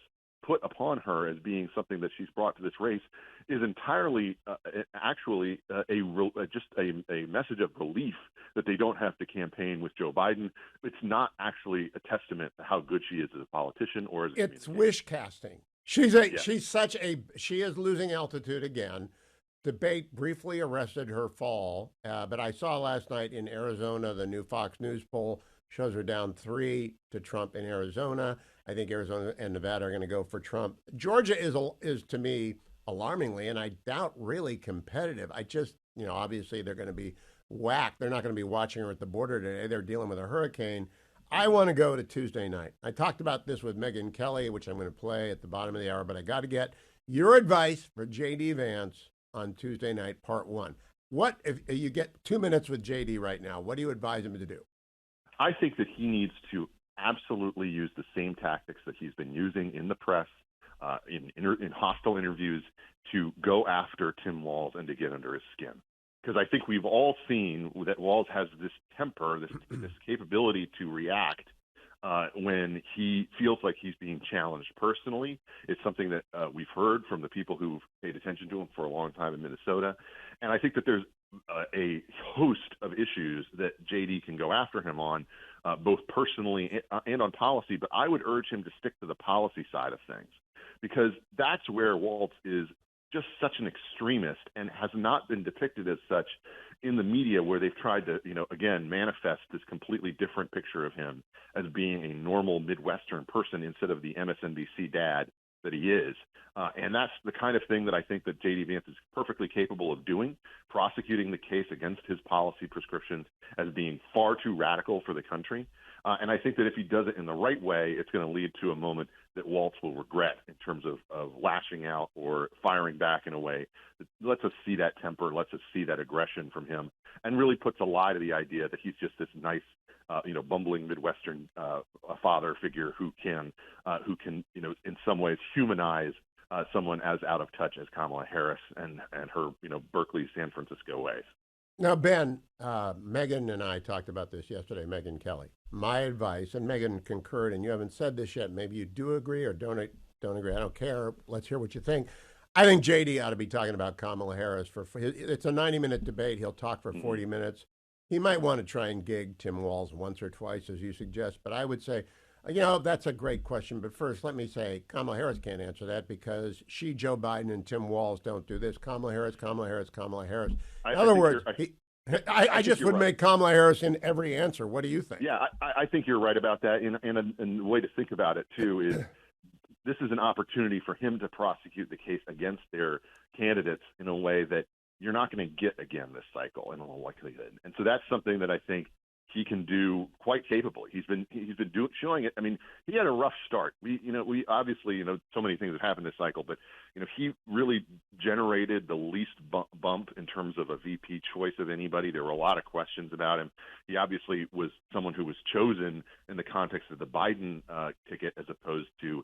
put upon her as being something that she's brought to this race is entirely just a message of relief that they don't have to campaign with Joe Biden. It's not actually a testament to how good she is as a politician or as a It's wish casting. She is losing altitude again. Debate briefly arrested her fall, but I saw last night in Arizona, the new Fox News poll shows are down 3 to Trump in Arizona. I think Arizona and Nevada are going to go for Trump. Georgia is to me alarmingly, and I doubt really competitive. I just, obviously they're going to be whacked. They're not going to be watching her at the border today. They're dealing with a hurricane. I want to go to Tuesday night. I talked about this with Megyn Kelly, which I'm going to play at the bottom of the hour, but I got to get your advice for J.D. Vance on Tuesday night, part 1. What, if you get 2 minutes with J.D. right now, what do you advise him to do? I think that he needs to absolutely use the same tactics that he's been using in the press, in hostile interviews, to go after Tim Walz and to get under his skin. Because I think we've all seen that Walz has this temper, this capability to react when he feels like he's being challenged personally. It's something that we've heard from the people who've paid attention to him for a long time in Minnesota. And I think that there's a host of issues that JD can go after him on, both personally and on policy. But I would urge him to stick to the policy side of things, because that's where Walz is just such an extremist and has not been depicted as such in the media, where they've tried to, again, manifest this completely different picture of him as being a normal Midwestern person instead of the MSNBC dad that he is. And that's the kind of thing that I think that J.D. Vance is perfectly capable of doing, prosecuting the case against his policy prescriptions as being far too radical for the country. And I think that if he does it in the right way, it's going to lead to a moment that Walz will regret in terms of lashing out or firing back in a way that lets us see that temper, lets us see that aggression from him, and really puts a lie to the idea that he's just this nice, bumbling Midwestern father figure who can, in some ways humanize someone as out of touch as Kamala Harris and her, Berkeley, San Francisco ways. Now, Ben, Megyn and I talked about this yesterday, Megyn Kelly. My advice, and Megyn concurred, and you haven't said this yet, maybe you do agree or don't agree. I don't care. Let's hear what you think. I think JD ought to be talking about Kamala Harris. It's a 90-minute debate. He'll talk for 40 minutes. He might want to try and gig Tim Walz once or twice, as you suggest. But I would say, that's a great question. But first, let me say Kamala Harris can't answer that because she, Joe Biden, and Tim Walz don't do this. Kamala Harris, Kamala Harris, Kamala Harris. In other words, I just would make Kamala Harris in every answer. What do you think? Yeah, I think you're right about that. And the way to think about it, too, is this is an opportunity for him to prosecute the case against their candidates in a way that you're not going to get again this cycle in all likelihood. And so that's something that I think he can do quite capably. He's been showing it. I mean, he had a rough start. We obviously, so many things have happened this cycle, but, he really generated the least bump in terms of a VP choice of anybody. There were a lot of questions about him. He obviously was someone who was chosen in the context of the Biden ticket as opposed to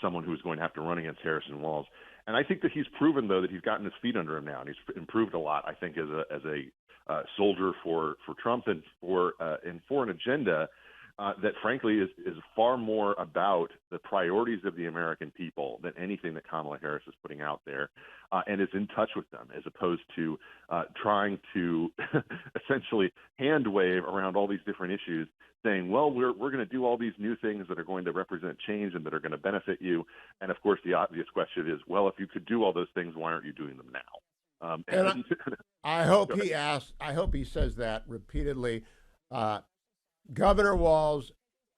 someone who was going to have to run against Harrison Walz. And I think that he's proven, though, that he's gotten his feet under him now, and he's improved a lot, I think, as a soldier for Trump and for an agenda that, frankly, is far more about the priorities of the American people than anything that Kamala Harris is putting out there, and is in touch with them, as opposed to trying to essentially hand wave around all these different issues, saying, well, we're going to do all these new things that are going to represent change and that are going to benefit you. And, of course, the obvious question is, well, if you could do all those things, why aren't you doing them now? I hope he says that repeatedly. Governor Walz,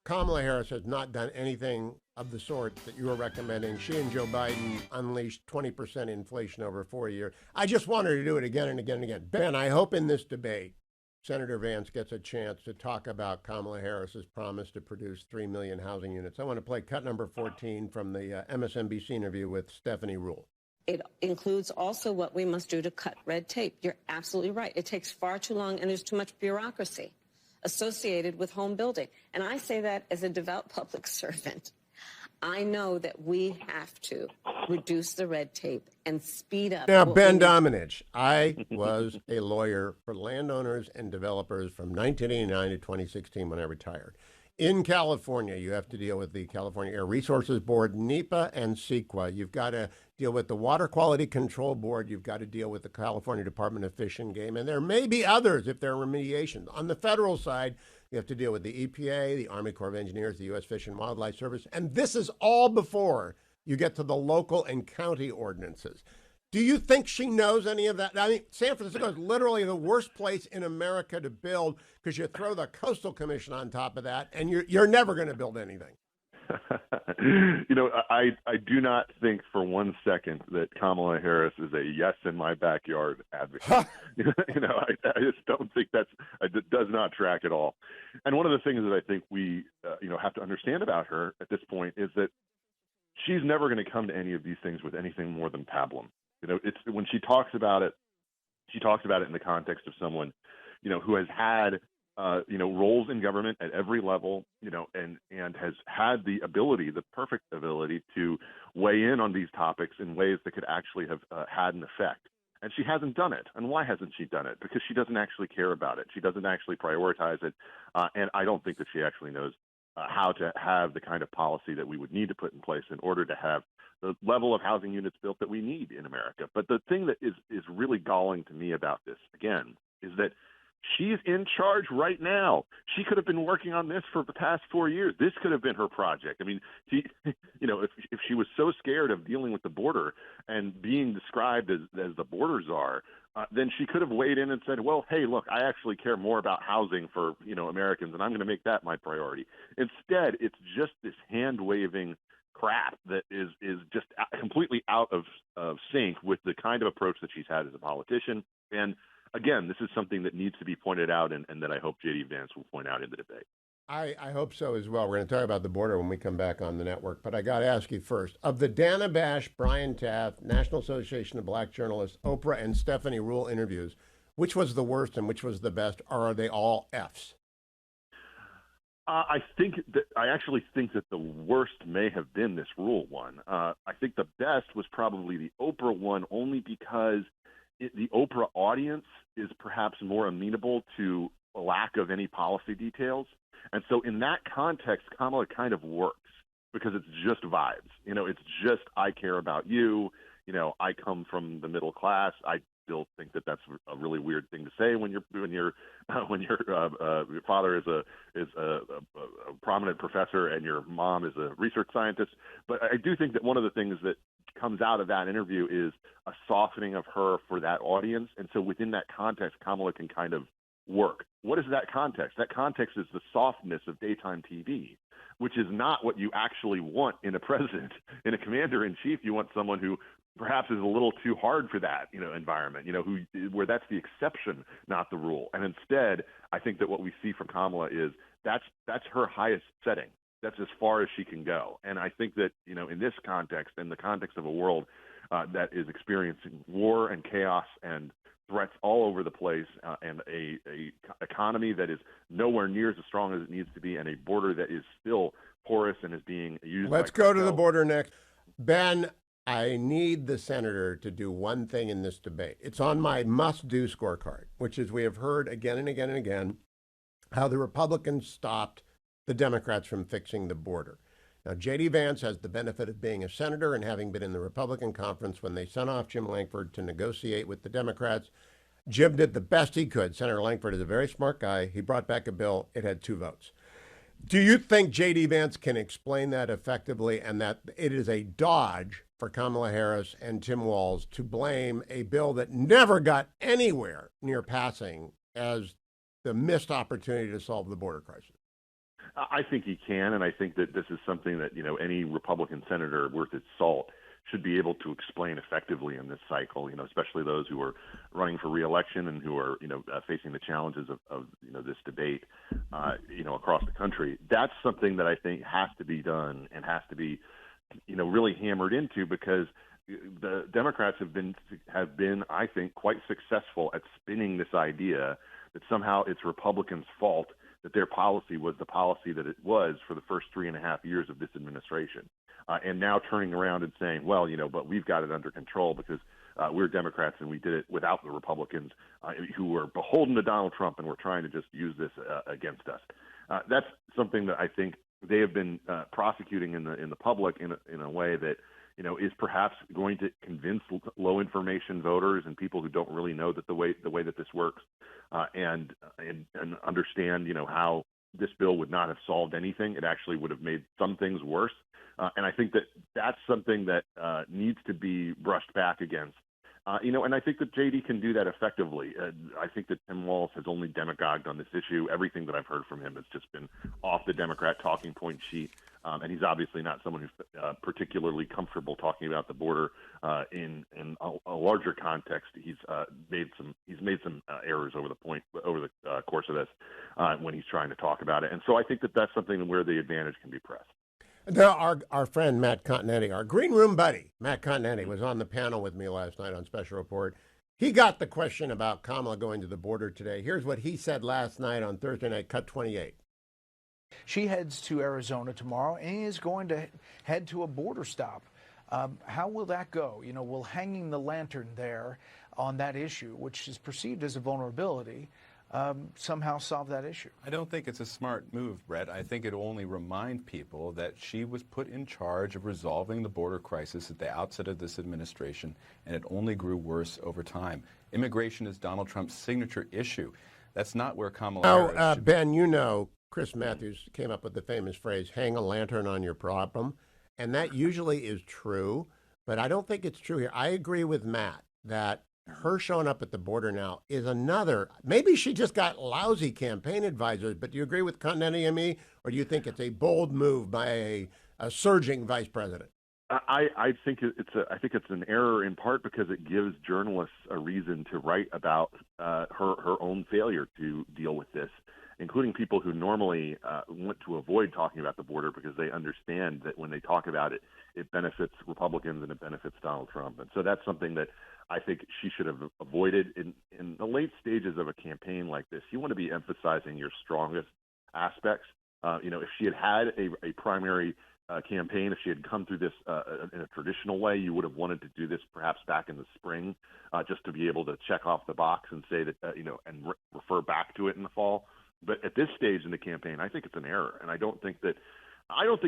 Kamala Harris has not done anything of the sort that you were recommending. She and Joe Biden unleashed 20% inflation over 4 years. I just want her to do it again and again and again. Ben, I hope in this debate, Senator Vance gets a chance to talk about Kamala Harris's promise to produce 3 million housing units. I want to play cut number 14 from the MSNBC interview with Stephanie Ruhle. It includes also what we must do to cut red tape. You're absolutely right. It takes far too long, and there's too much bureaucracy associated with home building. And I say that as a devout public servant. I know that we have to reduce the red tape and speed up. Now, Ben Domenech, I was a lawyer for landowners and developers from 1989 to 2016 when I retired. In California, you have to deal with the California Air Resources Board, NEPA, and CEQA. You've got to deal with the Water Quality Control Board. You've got to deal with the California Department of Fish and Game. And there may be others if there are remediations. On the federal side, you have to deal with the EPA, the Army Corps of Engineers, the U.S. Fish and Wildlife Service. And this is all before you get to the local and county ordinances. Do you think she knows any of that? I mean, San Francisco is literally the worst place in America to build because you throw the Coastal Commission on top of that, and you're never going to build anything. I do not think for one second that Kamala Harris is a yes in my backyard advocate. I just don't think it does not track at all. And one of the things that I think we have to understand about her at this point is that she's never going to come to any of these things with anything more than pablum. It's when she talks about it in the context of someone, who has had roles in government at every level, and has had the perfect ability to weigh in on these topics in ways that could actually have had an effect. And she hasn't done it. And why hasn't she done it? Because she doesn't actually care about it. She doesn't actually prioritize it. And I don't think that she actually knows how to have the kind of policy that we would need to put in place in order to have the level of housing units built that we need in America. But the thing that is really galling to me about this, again, is that she's in charge right now. She could have been working on this for the past 4 years. This could have been her project. I mean, if she was so scared of dealing with the border and being described as the border czar, then she could have weighed in and said, well, hey, look, I actually care more about housing for, Americans, and I'm going to make that my priority. Instead, it's just this hand-waving crap that is just completely out of sync with the kind of approach that she's had as a politician. And again, this is something that needs to be pointed out and that I hope J.D. Vance will point out in the debate. I hope so as well. We're going to talk about the border when we come back on the network. But I got to ask you first, of the Dana Bash, Brian Taft, National Association of Black Journalists, Oprah, and Stephanie Rule interviews, which was the worst and which was the best, or are they all Fs? I actually think that the worst may have been this Rule one. I think the best was probably the Oprah one, only because the Oprah audience is perhaps more amenable to a lack of any policy details. And so in that context, Kamala kind of works because it's just vibes. It's just, I care about you. I come from the middle class. I still think that that's a really weird thing to say when your father is a prominent professor and your mom is a research scientist. But I do think that one of the things that comes out of that interview is a softening of her for that audience. And so within that context, Kamala can kind of work. What is that context? That context is the softness of daytime TV, which is not what you actually want in a president. In a commander-in-chief, you want someone who perhaps is a little too hard for that, environment, where that's the exception, not the rule. And instead, I think that what we see from Kamala is that's her highest setting. That's as far as she can go. And I think that, in this context, in the context of a world that is experiencing war and chaos and threats all over the place, and a economy that is nowhere near as strong as it needs to be, and a border that is still porous and is being used. Let's go to the border next. Ben, I need the senator to do one thing in this debate. It's on my must-do scorecard, which is we have heard again and again and again how the Republicans stopped the Democrats from fixing the border. Now, J.D. Vance has the benefit of being a senator and having been in the Republican conference when they sent off Jim Lankford to negotiate with the Democrats. Jim did the best he could. Senator Lankford is a very smart guy. He brought back a bill. It had 2 votes. Do you think J.D. Vance can explain that effectively and that it is a dodge for Kamala Harris and Tim Walz to blame a bill that never got anywhere near passing as the missed opportunity to solve the border crisis? I think he can, and I think that this is something that, any Republican senator worth its salt should be able to explain effectively in this cycle, especially those who are running for re-election and who are, facing the challenges of this debate, across the country. That's something that I think has to be done and has to be, really hammered into, because the Democrats have been, I think, quite successful at spinning this idea that somehow it's Republicans' fault that their policy was the policy that it was for the first 3.5 years of this administration. And now turning around and saying, well, but we've got it under control because we're Democrats and we did it without the Republicans who were beholden to Donald Trump and were trying to just use this against us. That's something that I think they have been prosecuting in the public in a way that, is perhaps going to convince low information voters and people who don't really know that the way that this works, and understand, how this bill would not have solved anything. It actually would have made some things worse. And I think that that's something that needs to be brushed back against. And I think that JD can do that effectively. I think that Tim Walz has only demagogued on this issue. Everything that I've heard from him has just been off the Democrat talking point sheet. And he's obviously not someone who's particularly comfortable talking about the border in a larger context. He's made some errors over the course of this when he's trying to talk about it. And so I think that that's something where the advantage can be pressed. Now, our friend Matt Continetti, our green room buddy, Matt Continetti, was on the panel with me last night on Special Report. He got the question about Kamala going to the border today. Here's what he said last night on Thursday night, cut 28. She heads to Arizona tomorrow and is going to head to a border stop. How will that go? Will hanging the lantern there on that issue, which is perceived as a vulnerability, somehow solve that issue? I don't think it's a smart move, Brett. I think it'll only remind people that she was put in charge of resolving the border crisis at the outset of this administration, and it only grew worse over time. Immigration is Donald Trump's signature issue. That's not where Kamala Harris should Ben, Chris Matthews came up with the famous phrase, hang a lantern on your problem. And that usually is true, but I don't think it's true here. I agree with Matt that her showing up at the border now is another, maybe she just got lousy campaign advisors, but do you agree with Continetti and me, or do you think it's a bold move by a surging vice president? I think it's an error in part because it gives journalists a reason to write about her own failure to deal with this, including people who normally want to avoid talking about the border because they understand that when they talk about it, it benefits Republicans and it benefits Donald Trump. And so that's something that I think she should have avoided in the late stages of a campaign like this. You want to be emphasizing your strongest aspects. If she had a primary campaign, if she had come through this in a traditional way, you would have wanted to do this perhaps back in the spring, just to be able to check off the box and say that, and refer back to it in the fall. But at this stage in the campaign, I think it's an error, and I don't think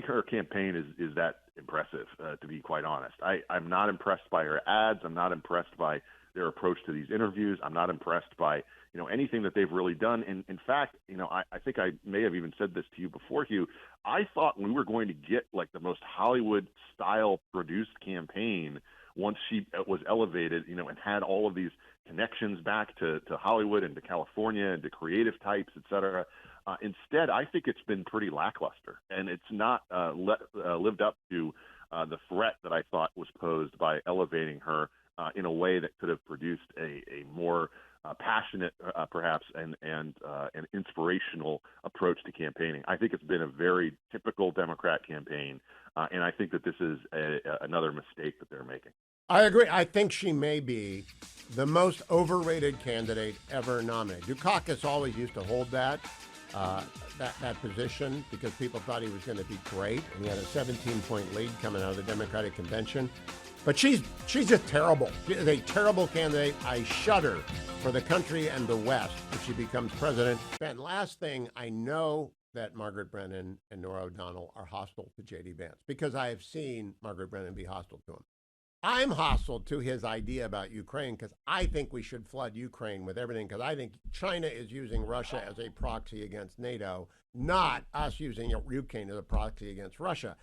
her campaign is that impressive, to be quite honest. I'm not impressed by her ads. I'm not impressed by their approach to these interviews. I'm not impressed by anything that they've really done. And in fact, I think I may have even said this to you before, Hugh. I thought we were going to get like the most Hollywood style produced campaign once she was elevated, and had all of these connections back to Hollywood and to California and to creative types, et cetera. Instead, I think it's been pretty lackluster, and it's not lived up to the threat that I thought was posed by elevating her in a way that could have produced a more passionate, perhaps, and an inspirational approach to campaigning. I think it's been a very typical Democrat campaign, and I think that this is another mistake that they're making. I agree. I think she may be the most overrated candidate ever nominated. Dukakis always used to hold that position because people thought he was going to be great, and he had a 17-point lead coming out of the Democratic convention. But she's just terrible. She is a terrible candidate. I shudder for the country and the West if she becomes president. Ben, last thing, I know that Margaret Brennan and Norah O'Donnell are hostile to J.D. Vance because I have seen Margaret Brennan be hostile to him. I'm hostile to his idea about Ukraine because I think we should flood Ukraine with everything because I think China is using Russia as a proxy against NATO, not us using Ukraine as a proxy against Russia.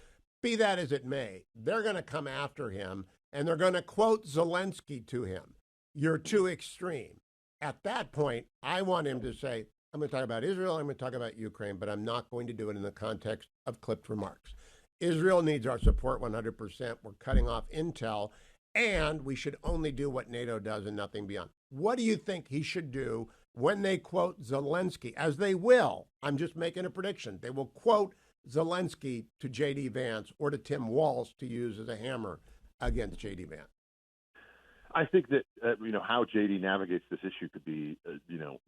Be that as it may, they're going to come after him and they're going to quote Zelensky to him. You're too extreme. At that point, I want him to say, I'm going to talk about Israel, I'm going to talk about Ukraine, but I'm not going to do it in the context of clipped remarks. Israel needs our support 100%. We're cutting off intel, and we should only do what NATO does and nothing beyond. What do you think he should do when they quote Zelensky, as they will? I'm just making a prediction. They will quote Zelensky to J.D. Vance or to Tim Walz to use as a hammer against J.D. Vance. I think that how JD navigates this issue could be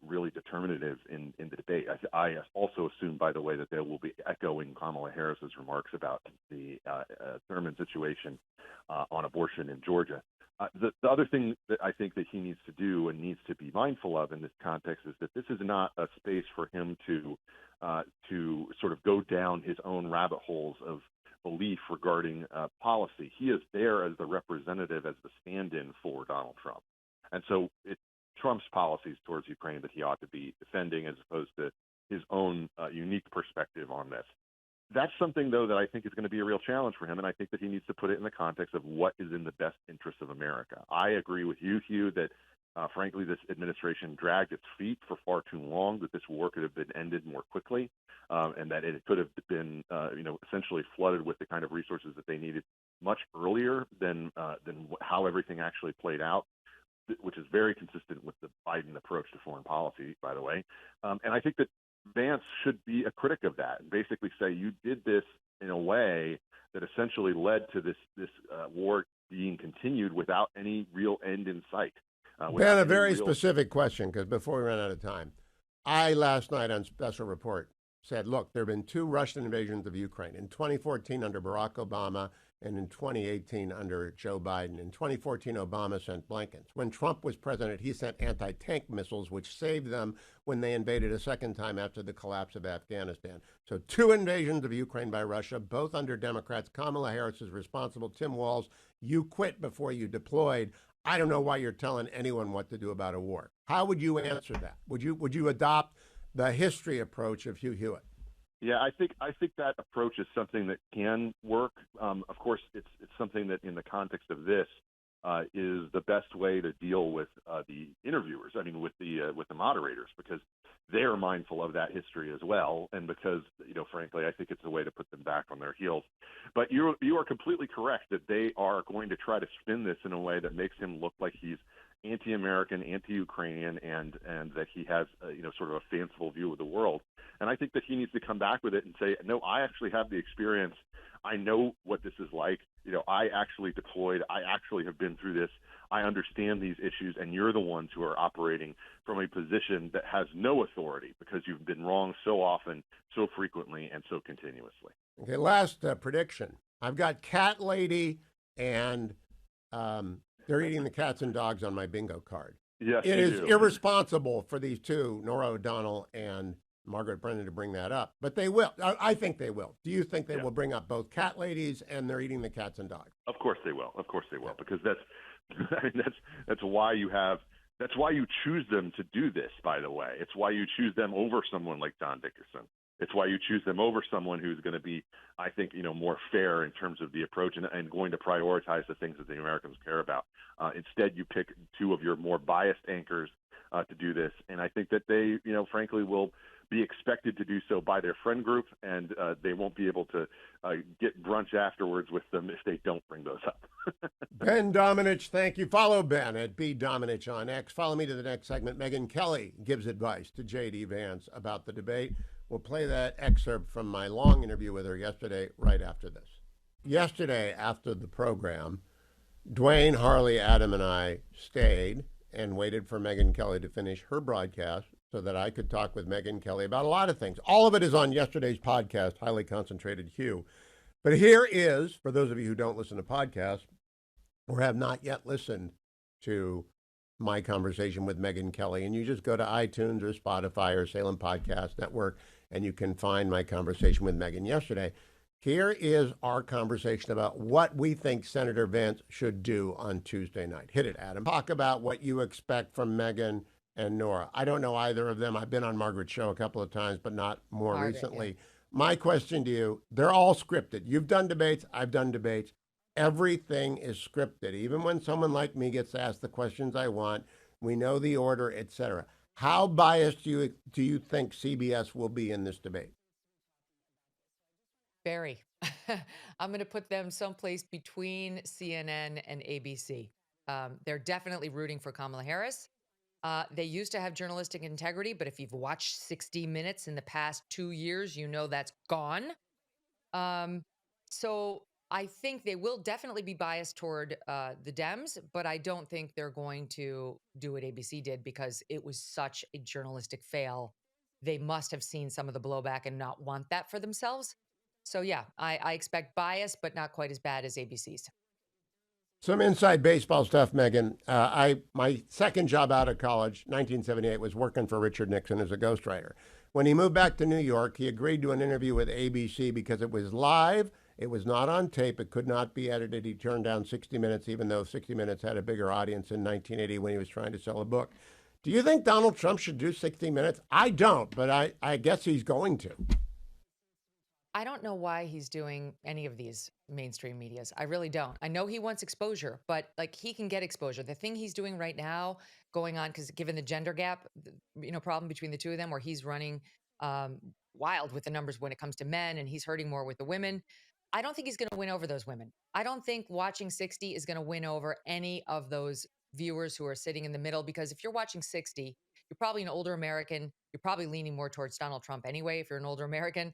really determinative in the debate. I also assume, by the way, that they will be echoing Kamala Harris's remarks about the Thurman situation on abortion in Georgia. The other thing that I think that he needs to do and needs to be mindful of in this context is that this is not a space for him to sort of go down his own rabbit holes of belief regarding policy. He is there as the representative, as the stand-in for Donald Trump. And so it's Trump's policies towards Ukraine that he ought to be defending as opposed to his own unique perspective on this. That's something, though, that I think is going to be a real challenge for him, and I think that he needs to put it in the context of what is in the best interest of America. I agree with you, Hugh, that frankly, this administration dragged its feet for far too long, that this war could have been ended more quickly, and that it could have been, essentially flooded with the kind of resources that they needed much earlier than how everything actually played out, which is very consistent with the Biden approach to foreign policy, by the way. And I think that Vance should be a critic of that and basically say you did this in a way that essentially led to this war being continued without any real end in sight. Ben, a very specific question, because before we run out of time, I last night on Special Report said, look, there have been 2 Russian invasions of Ukraine in 2014 under Barack Obama and in 2018 under Joe Biden. In 2014, Obama sent blankets. When Trump was president, he sent anti-tank missiles, which saved them when they invaded a second time after the collapse of Afghanistan. So 2 invasions of Ukraine by Russia, both under Democrats. Kamala Harris is responsible. Tim Walz, you quit before you deployed. I don't know why you're telling anyone what to do about a war. How would you answer that? Would you adopt the history approach of Hugh Hewitt? Yeah, I think that approach is something that can work. Of course, it's something that, in the context of this, is the best way to deal with the interviewers. I mean, with the moderators, because they are mindful of that history as well, and because frankly, I think it's a way to put them back on their heels. But you are completely correct that they are going to try to spin this in a way that makes him look like he's anti-American, anti-Ukrainian, and that he has sort of a fanciful view of the world. And I think that he needs to come back with it and say, no, I actually have the experience. I know what this is like. I actually deployed. I actually have been through this. I understand these issues, and you're the ones who are operating from a position that has no authority because you've been wrong so often, so frequently, and so continuously. Okay, last prediction. I've got Cat Lady and they're eating the cats and dogs on my bingo card. Yes, it is irresponsible for these 2, Nora O'Donnell and Margaret Brennan, to bring that up, but they will. I think they will. Do you think they will bring up both cat ladies and they're eating the cats and dogs? Of course they will. Of course they will, because that's why that's why you choose them to do this. By the way, it's why you choose them over someone like Don Dickerson. It's why you choose them over someone who's going to be, I think, more fair in terms of the approach and going to prioritize the things that the Americans care about. Instead, you pick 2 of your more biased anchors to do this, and I think that they, frankly, will be expected to do so by their friend group, and they won't be able to get brunch afterwards with them if they don't bring those up. Ben Domenech, thank you. Follow Ben at BDomenech on X. Follow me to the next segment. Megyn Kelly gives advice to J.D. Vance about the debate. We'll play that excerpt from my long interview with her yesterday right after this. Yesterday, after the program, Dwayne, Harley, Adam, and I stayed and waited for Megyn Kelly to finish her broadcast so that I could talk with Megyn Kelly about a lot of things. All of it is on yesterday's podcast, Highly Concentrated Hugh. But here is, for those of you who don't listen to podcasts or have not yet listened to my conversation with Megyn Kelly, and you just go to iTunes or Spotify or Salem Podcast Network, and you can find my conversation with Megyn yesterday. Here is our conversation about what we think Senator Vance should do on Tuesday night. Hit it, Adam. Talk about what you expect from Megyn and Nora. I don't know either of them. I've been on Margaret's show a couple of times, but not more recently. Yeah. My question to you, they're all scripted. You've done debates. I've done debates. Everything is scripted. Even when someone like me gets asked the questions I want, we know the order, etc. How biased do you think CBS will be in this debate? Very. I'm going to put them someplace between CNN and ABC. They're definitely rooting for Kamala Harris. They used to have journalistic integrity, but if you've watched 60 Minutes in the past 2 years, you know that's gone. So I think they will definitely be biased toward the Dems, but I don't think they're going to do what ABC did because it was such a journalistic fail. They must have seen some of the blowback and not want that for themselves. So yeah, I expect bias, but not quite as bad as ABC's. Some inside baseball stuff, Megyn. My second job out of college, 1978, was working for Richard Nixon as a ghostwriter. When he moved back to New York, he agreed to an interview with ABC because it was live. It was not on tape. It could not be edited. He turned down 60 Minutes, even though 60 Minutes had a bigger audience in 1980 when he was trying to sell a book. Do you think Donald Trump should do 60 Minutes? I don't, but I guess he's going to. I don't know why he's doing any of these mainstream medias. I really don't. I know he wants exposure, but like he can get exposure. The thing he's doing right now, going on, because given the gender gap, problem between the two of them, where he's running um, wild with the numbers when it comes to men, and he's hurting more with the women. I don't think he's going to win over those women. I don't think watching 60 is going to win over any of those viewers who are sitting in the middle. Because if you're watching 60, you're probably an older American. You're probably leaning more towards Donald Trump anyway. If you're an older American,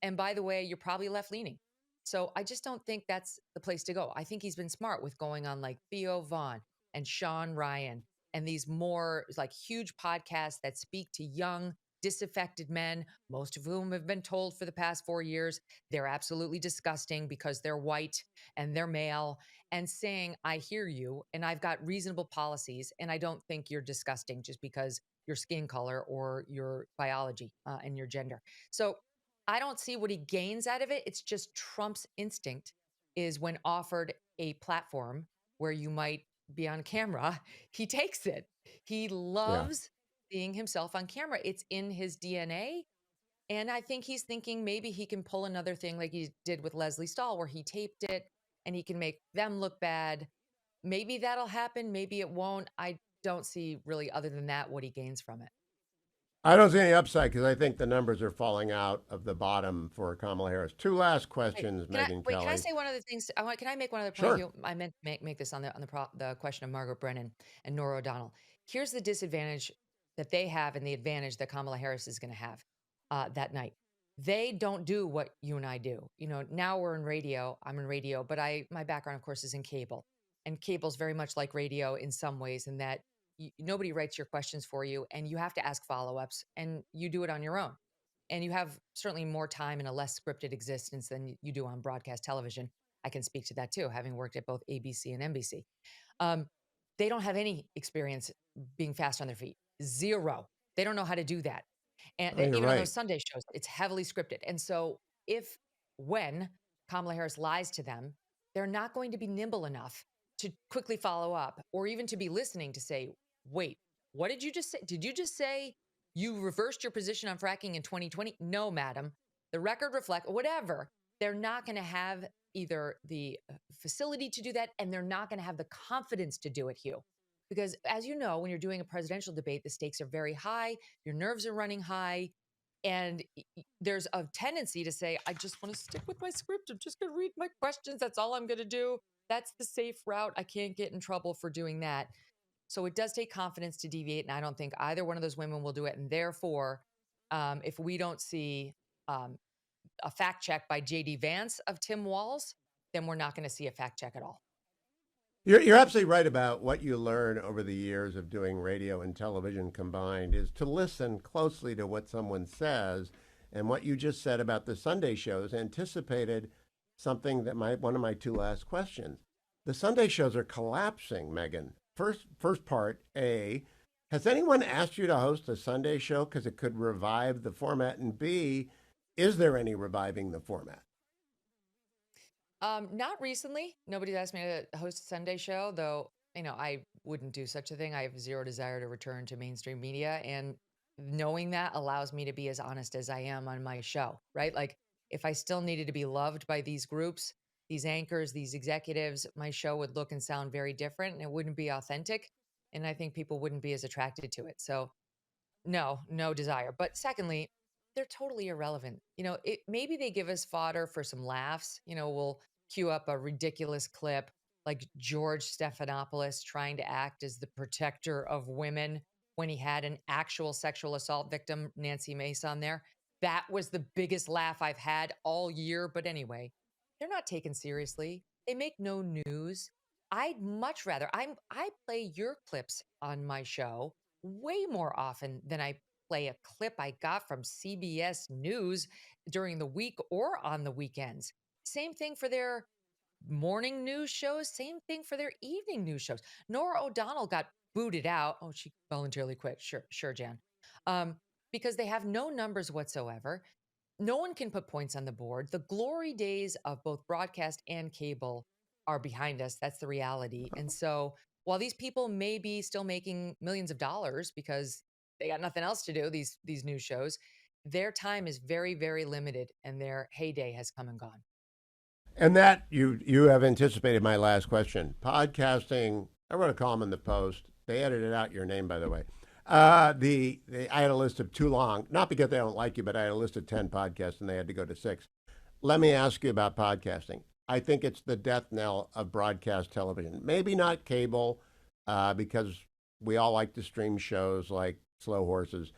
and by the way, you're probably left leaning. So I just don't think that's the place to go. I think he's been smart with going on like Theo Vaughn and Sean Ryan and these more like huge podcasts that speak to young, disaffected men, most of whom have been told for the past 4 years they're absolutely disgusting because they're white and they're male, and saying, I hear you and I've got reasonable policies and I don't think you're disgusting just because your skin color or your biology and your gender. So I don't see what he gains out of it. It's just Trump's instinct is when offered a platform where you might be on camera, he takes it. He Yeah. loves seeing himself on camera. It's in his DNA. And I think he's thinking maybe he can pull another thing like he did with Leslie Stahl, where he taped it and he can make them look bad. Maybe that'll happen. Maybe it won't. I don't see really, other than that, what he gains from it. I don't see any upside because I think the numbers are falling out of the bottom for Kamala Harris. Two last questions, Megyn Wait, can I Kelly. say one other thing? Can I make one other point? Sure. Hugh? I meant to make this on the question of Margaret Brennan and Nora O'Donnell. Here's the disadvantage that they have and the advantage that Kamala Harris is going to have that night. They don't do what you and I do. Now we're in radio. I'm in radio, but my background, of course, is in cable, and cable's very much like radio in some ways, in that nobody writes your questions for you, and you have to ask follow-ups, and you do it on your own. And you have certainly more time and a less scripted existence than you do on broadcast television. I can speak to that too, having worked at both ABC and NBC. Um, they don't have any experience being fast on their feet. Zero. They don't know how to do that. And Oh, you're even on right. those Sunday shows, it's heavily scripted. And so when Kamala Harris lies to them, they're not going to be nimble enough to quickly follow up, or even to be listening to say, wait, what did you just say? Did you just say you reversed your position on fracking in 2020? No, madam. The record reflect whatever. They're not going to have either the facility to do that, and they're not going to have the confidence to do it, Hugh. Because as you know, when you're doing a presidential debate, the stakes are very high, your nerves are running high, and there's a tendency to say, I just want to stick with my script. I'm just going to read my questions. That's all I'm going to do. That's the safe route. I can't get in trouble for doing that. So it does take confidence to deviate. And I don't think either one of those women will do it. And therefore, if we don't see a fact check by J.D. Vance of Tim Walz, then we're not going to see a fact check at all. You're absolutely right about what you learn over the years of doing radio and television combined is to listen closely to what someone says. And what you just said about the Sunday shows anticipated something that one of my two last questions. The Sunday shows are collapsing, Megyn. First part, A, has anyone asked you to host a Sunday show because it could revive the format? And B, is there any reviving the format? Not recently. Nobody's asked me to host a Sunday show, though, I wouldn't do such a thing. I have zero desire to return to mainstream media. And knowing that allows me to be as honest as I am on my show, right? Like, if I still needed to be loved by these groups, these anchors, these executives, my show would look and sound very different, and it wouldn't be authentic. And I think people wouldn't be as attracted to it. So no desire. But secondly, they're totally irrelevant. Maybe they give us fodder for some laughs. We'll cue up a ridiculous clip like George Stephanopoulos trying to act as the protector of women when he had an actual sexual assault victim, Nancy Mace, on there. That was the biggest laugh I've had all year. But anyway, they're not taken seriously. They make no news. I'd much rather I play your clips on my show way more often than I play a clip I got from CBS News during the week or on the weekends. Same thing for their morning news shows, same thing for their evening news shows. Nora O'Donnell got booted out. Oh, she voluntarily quit. Sure, Jan. Because they have no numbers whatsoever. No one can put points on the board. The glory days of both broadcast and cable are behind us. That's the reality. And so while these people may be still making millions of dollars because they got nothing else to do, these news shows, their time is very, very limited, and their heyday has come and gone. And that you have anticipated my last question. Podcasting, I wrote a column in the Post. They edited out your name, by the way. I had a list of too long, not because they don't like you, but I had a list of 10 podcasts and they had to go to 6. Let me ask you about podcasting. I think it's the death knell of broadcast television. Maybe not cable, because we all like to stream shows like Slow Horses,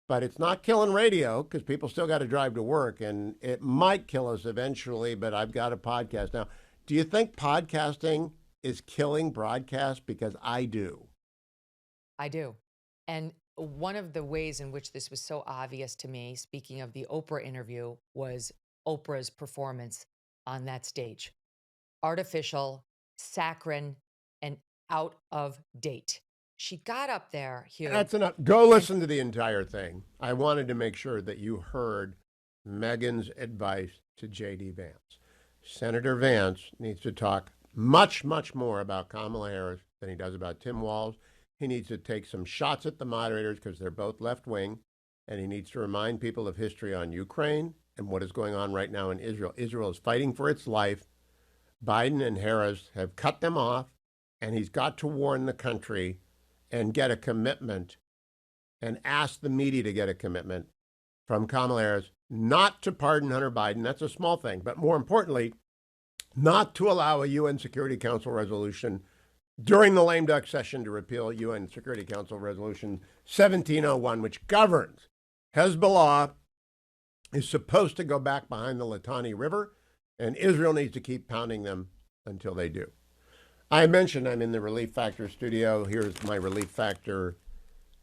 but it's not killing radio because people still got to drive to work, and it might kill us eventually, but I've got a podcast now. Do you think podcasting is killing broadcast? Because I do. I do. And one of the ways in which this was so obvious to me, speaking of the Oprah interview, was Oprah's performance on that stage. Artificial, saccharine, and out of date. She got up there, Hugh. That's enough. Go listen to the entire thing. I wanted to make sure that you heard Megyn's advice to J.D. Vance. Senator Vance needs to talk much, much more about Kamala Harris than he does about Tim Walz. He needs to take some shots at the moderators because they're both left-wing, and he needs to remind people of history on Ukraine and what is going on right now in Israel. Israel is fighting for its life. Biden and Harris have cut them off, and he's got to warn the country and get a commitment and ask the media to get a commitment from Kamala Harris not to pardon Hunter Biden. That's a small thing. But more importantly, not to allow a UN Security Council resolution during the lame duck session to repeal UN Security Council Resolution 1701, which governs Hezbollah is supposed to go back behind the Litani River, and Israel needs to keep pounding them until they do. I mentioned I'm in the Relief Factor studio. Here's my Relief Factor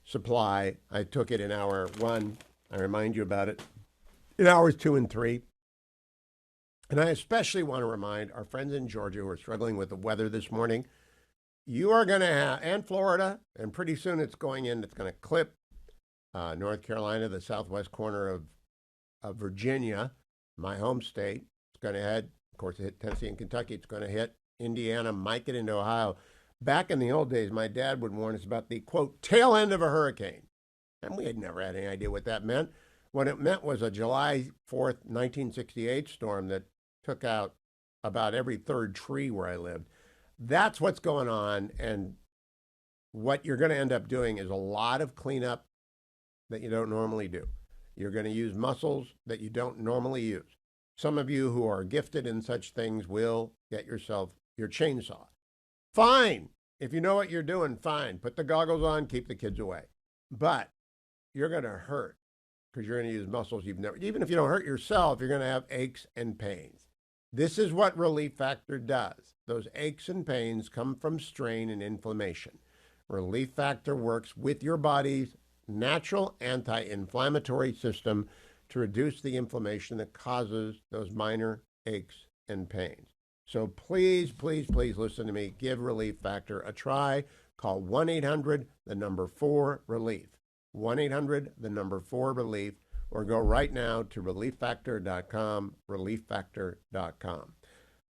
supply. I took it in hour 1. I remind you about it. In hours 2 and 3. And I especially want to remind our friends in Georgia who are struggling with the weather this morning, you are going to have, and Florida, and pretty soon it's going in, it's going to clip North Carolina, the southwest corner of Virginia, my home state. It's going to head, of course, it hit Tennessee and Kentucky. It's going to hit Indiana, might get into Ohio. Back in the old days, my dad would warn us about the, quote, tail end of a hurricane. And we had never had any idea what that meant. What it meant was a July 4th, 1968 storm that took out about every third tree where I lived. That's what's going on. And what you're going to end up doing is a lot of cleanup that you don't normally do. You're going to use muscles that you don't normally use. Some of you who are gifted in such things will get yourself your chainsaw. Fine. If you know what you're doing, fine. Put the goggles on, keep the kids away. But you're going to hurt because you're going to use muscles you've never, even if you don't hurt yourself, you're going to have aches and pains. This is what Relief Factor does. Those aches and pains come from strain and inflammation. Relief Factor works with your body's natural anti-inflammatory system to reduce the inflammation that causes those minor aches and pains. So please, please, please listen to me. Give Relief Factor a try. Call 1-800-4-RELIEF. 1-800-4-RELIEF, or go right now to relieffactor.com, relieffactor.com.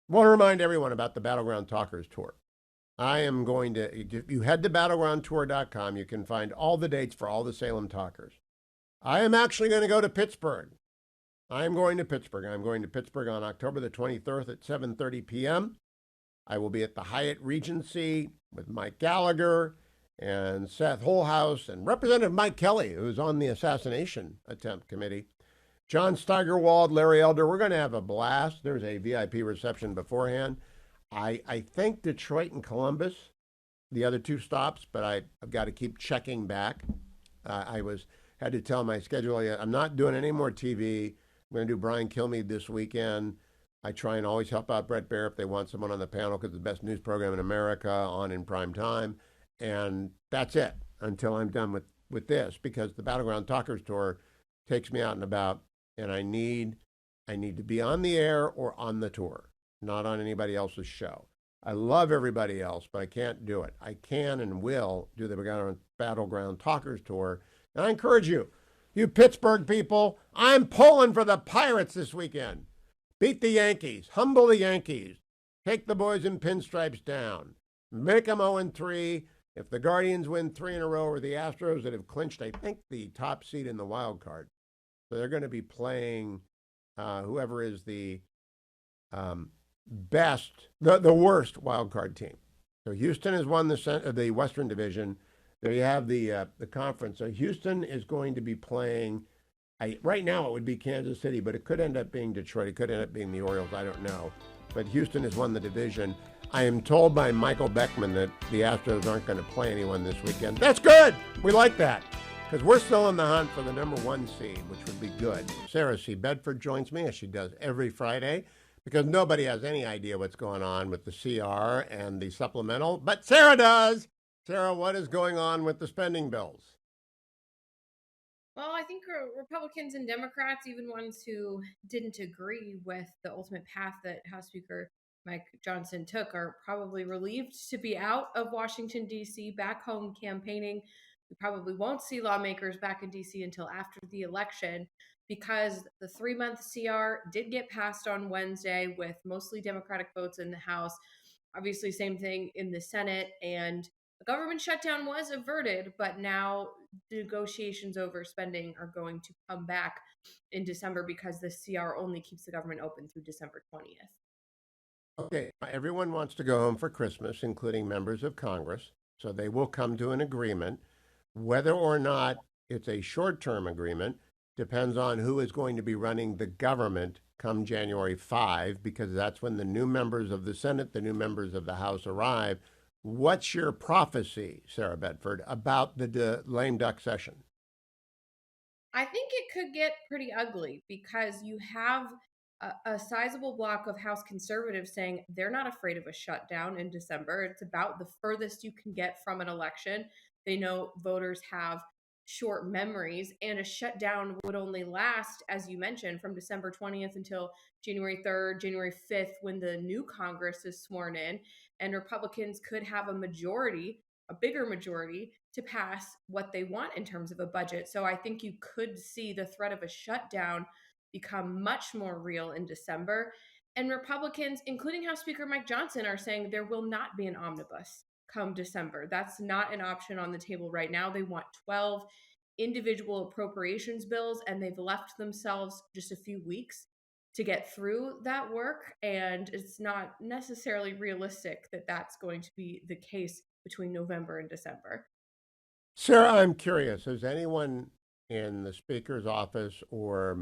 I want to remind everyone about the Battleground Talkers Tour. I am going to, if you head to battlegroundtour.com, you can find all the dates for all the Salem Talkers. I am actually going to go to Pittsburgh. I am going to Pittsburgh. I'm going to Pittsburgh on October the 23rd at 7:30 p.m. I will be at the Hyatt Regency with Mike Gallagher and Seth Holhouse and Representative Mike Kelly, who's on the assassination attempt committee. John Steigerwald, Larry Elder. We're going to have a blast. There's a VIP reception beforehand. I think Detroit and Columbus, the other two stops, but I've got to keep checking back. Had to tell my schedule, I'm not doing any more TV. I'm going to do Brian Kilmeade this weekend. I try and always help out Brett Baer if they want someone on the panel because it's the best news program in America on in prime time. And that's it until I'm done with this, because the Battleground Talkers Tour takes me out and about, and I need to be on the air or on the tour, not on anybody else's show. I love everybody else, but I can't do it. I can and will do the Battleground Talkers Tour. And I encourage you, you Pittsburgh people, I'm pulling for the Pirates this weekend. Beat the Yankees. Humble the Yankees. Take the boys in pinstripes down. Make them 0-3. If the Guardians win 3 in a row, or the Astros that have clinched, I think, the top seed in the wild card. So they're going to be playing whoever is the the worst wild card team. So Houston has won the Western Division. There you have the conference. So Houston is going to be playing. Right now it would be Kansas City, but it could end up being Detroit. It could end up being the Orioles. I don't know. But Houston has won the division. I am told by Michael Beckman that the Astros aren't going to play anyone this weekend. That's good. We like that because we're still in the hunt for the number 1 seed, which would be good. Sarah C. Bedford joins me, as she does every Friday, because nobody has any idea what's going on with the CR and the supplemental, but Sarah does. Sarah, what is going on with the spending bills? Well, I think Republicans and Democrats, even ones who didn't agree with the ultimate path that House Speaker Mike Johnson took, are probably relieved to be out of Washington, D.C., back home campaigning. We probably won't see lawmakers back in D.C. until after the election, because the 3-month CR did get passed on Wednesday with mostly Democratic votes in the House. Obviously, same thing in the Senate, and a government shutdown was averted, but now negotiations over spending are going to come back in December because the CR only keeps the government open through December 20th. Okay, everyone wants to go home for Christmas, including members of Congress, so they will come to an agreement. Whether or not it's a short-term agreement depends on who is going to be running the government come January 5, because that's when the new members of the Senate, the new members of the House arrive. What's your prophecy, Sarah Bedford, about the lame duck session? I think it could get pretty ugly because you have a sizable block of House conservatives saying they're not afraid of a shutdown in December. It's about the furthest you can get from an election. They know voters have short memories, and a shutdown would only last, as you mentioned, from December 20th until January 3rd, January 5th, when the new Congress is sworn in, and Republicans could have a bigger majority, to pass what they want in terms of a budget. So I think you could see the threat of a shutdown become much more real in December. And Republicans, including House Speaker Mike Johnson, are saying there will not be an omnibus come December. That's not an option on the table right now. They want 12 individual appropriations bills, and they've left themselves just a few weeks to get through that work. And it's not necessarily realistic that that's going to be the case between November and December. Sarah, I'm curious, has anyone in the Speaker's office or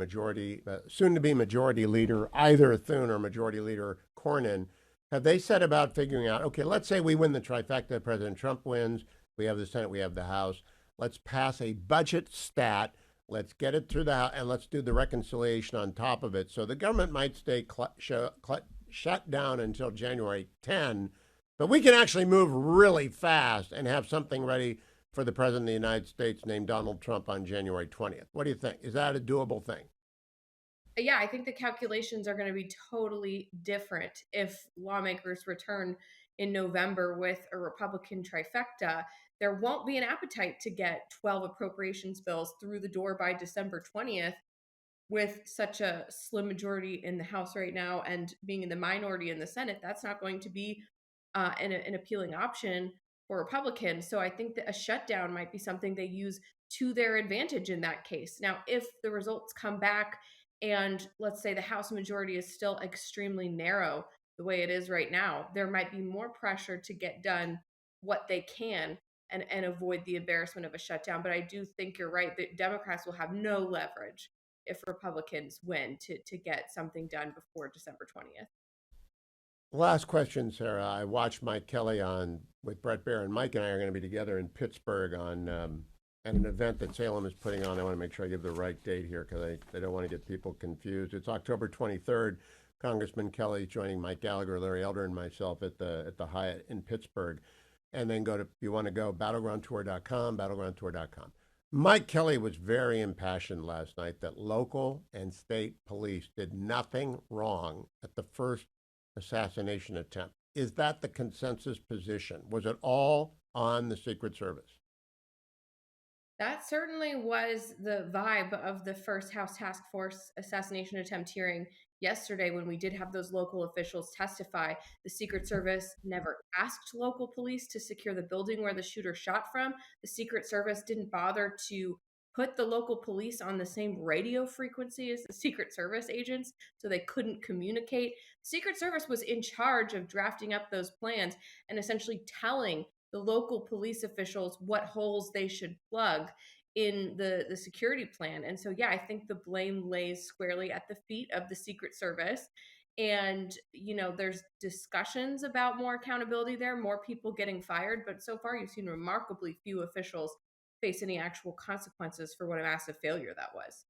soon-to-be majority leader, either Thune or majority leader Cornyn, have they set about figuring out, okay, let's say we win the trifecta, President Trump wins, we have the Senate, we have the House, let's pass a budget stat, let's get it through the House, and let's do the reconciliation on top of it. So the government might stay shut down until January 10, but we can actually move really fast and have something ready for the President of the United States named Donald Trump on January 20th. What do you think? Is that a doable thing? Yeah, I think the calculations are going to be totally different if lawmakers return in November with a Republican trifecta. There won't be an appetite to get 12 appropriations bills through the door by December 20th with such a slim majority in the House right now and being in the minority in the Senate. That's not going to be an appealing option for Republicans. So I think that a shutdown might be something they use to their advantage in that case. Now, if the results come back and let's say the House majority is still extremely narrow the way it is right now, there might be more pressure to get done what they can and avoid the embarrassment of a shutdown. But I do think you're right that Democrats will have no leverage if Republicans win to get something done before December 20th. Last question, Sarah. I watched Mike Kelly on with Brett Baer, and Mike and I are going to be together in Pittsburgh on at an event that Salem is putting on. I want to make sure I give the right date here because I don't want to get people confused. It's October 23rd. Congressman Kelly joining Mike Gallagher, Larry Elder, and myself at the Hyatt in Pittsburgh. And then if you want to go, battlegroundtour.com. Mike Kelly was very impassioned last night that local and state police did nothing wrong at the first assassination attempt. Is that the consensus position? Was it all on the Secret Service? That certainly was the vibe of the first House Task Force assassination attempt hearing yesterday when we did have those local officials testify. The Secret Service never asked local police to secure the building where the shooter shot from. The Secret Service didn't bother to put the local police on the same radio frequency as the Secret Service agents so they couldn't communicate. Secret Service was in charge of drafting up those plans and essentially telling the local police officials what holes they should plug in the security plan. And so, yeah, I think the blame lays squarely at the feet of the Secret Service. And, there's discussions about more accountability there, more people getting fired. But so far, you've seen remarkably few officials face any actual consequences for what a massive failure that was.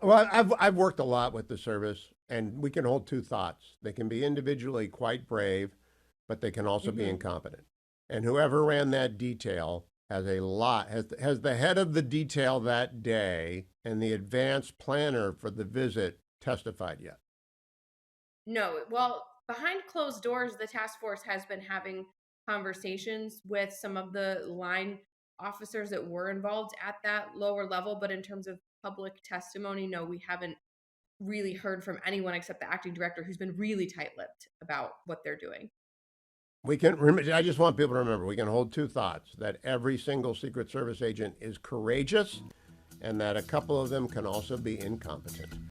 Well, I've worked a lot with the service, and we can hold two thoughts. They can be individually quite brave, but they can also be incompetent. And whoever ran that detail has the head of the detail that day and the advance planner for the visit testified yet. No, well, behind closed doors, the task force has been having conversations with some of the line officers that were involved at that lower level. But in terms of public testimony, no, we haven't really heard from anyone except the acting director, who's been really tight-lipped about what they're doing. I just want people to remember, we can hold two thoughts, that every single Secret Service agent is courageous and that a couple of them can also be incompetent.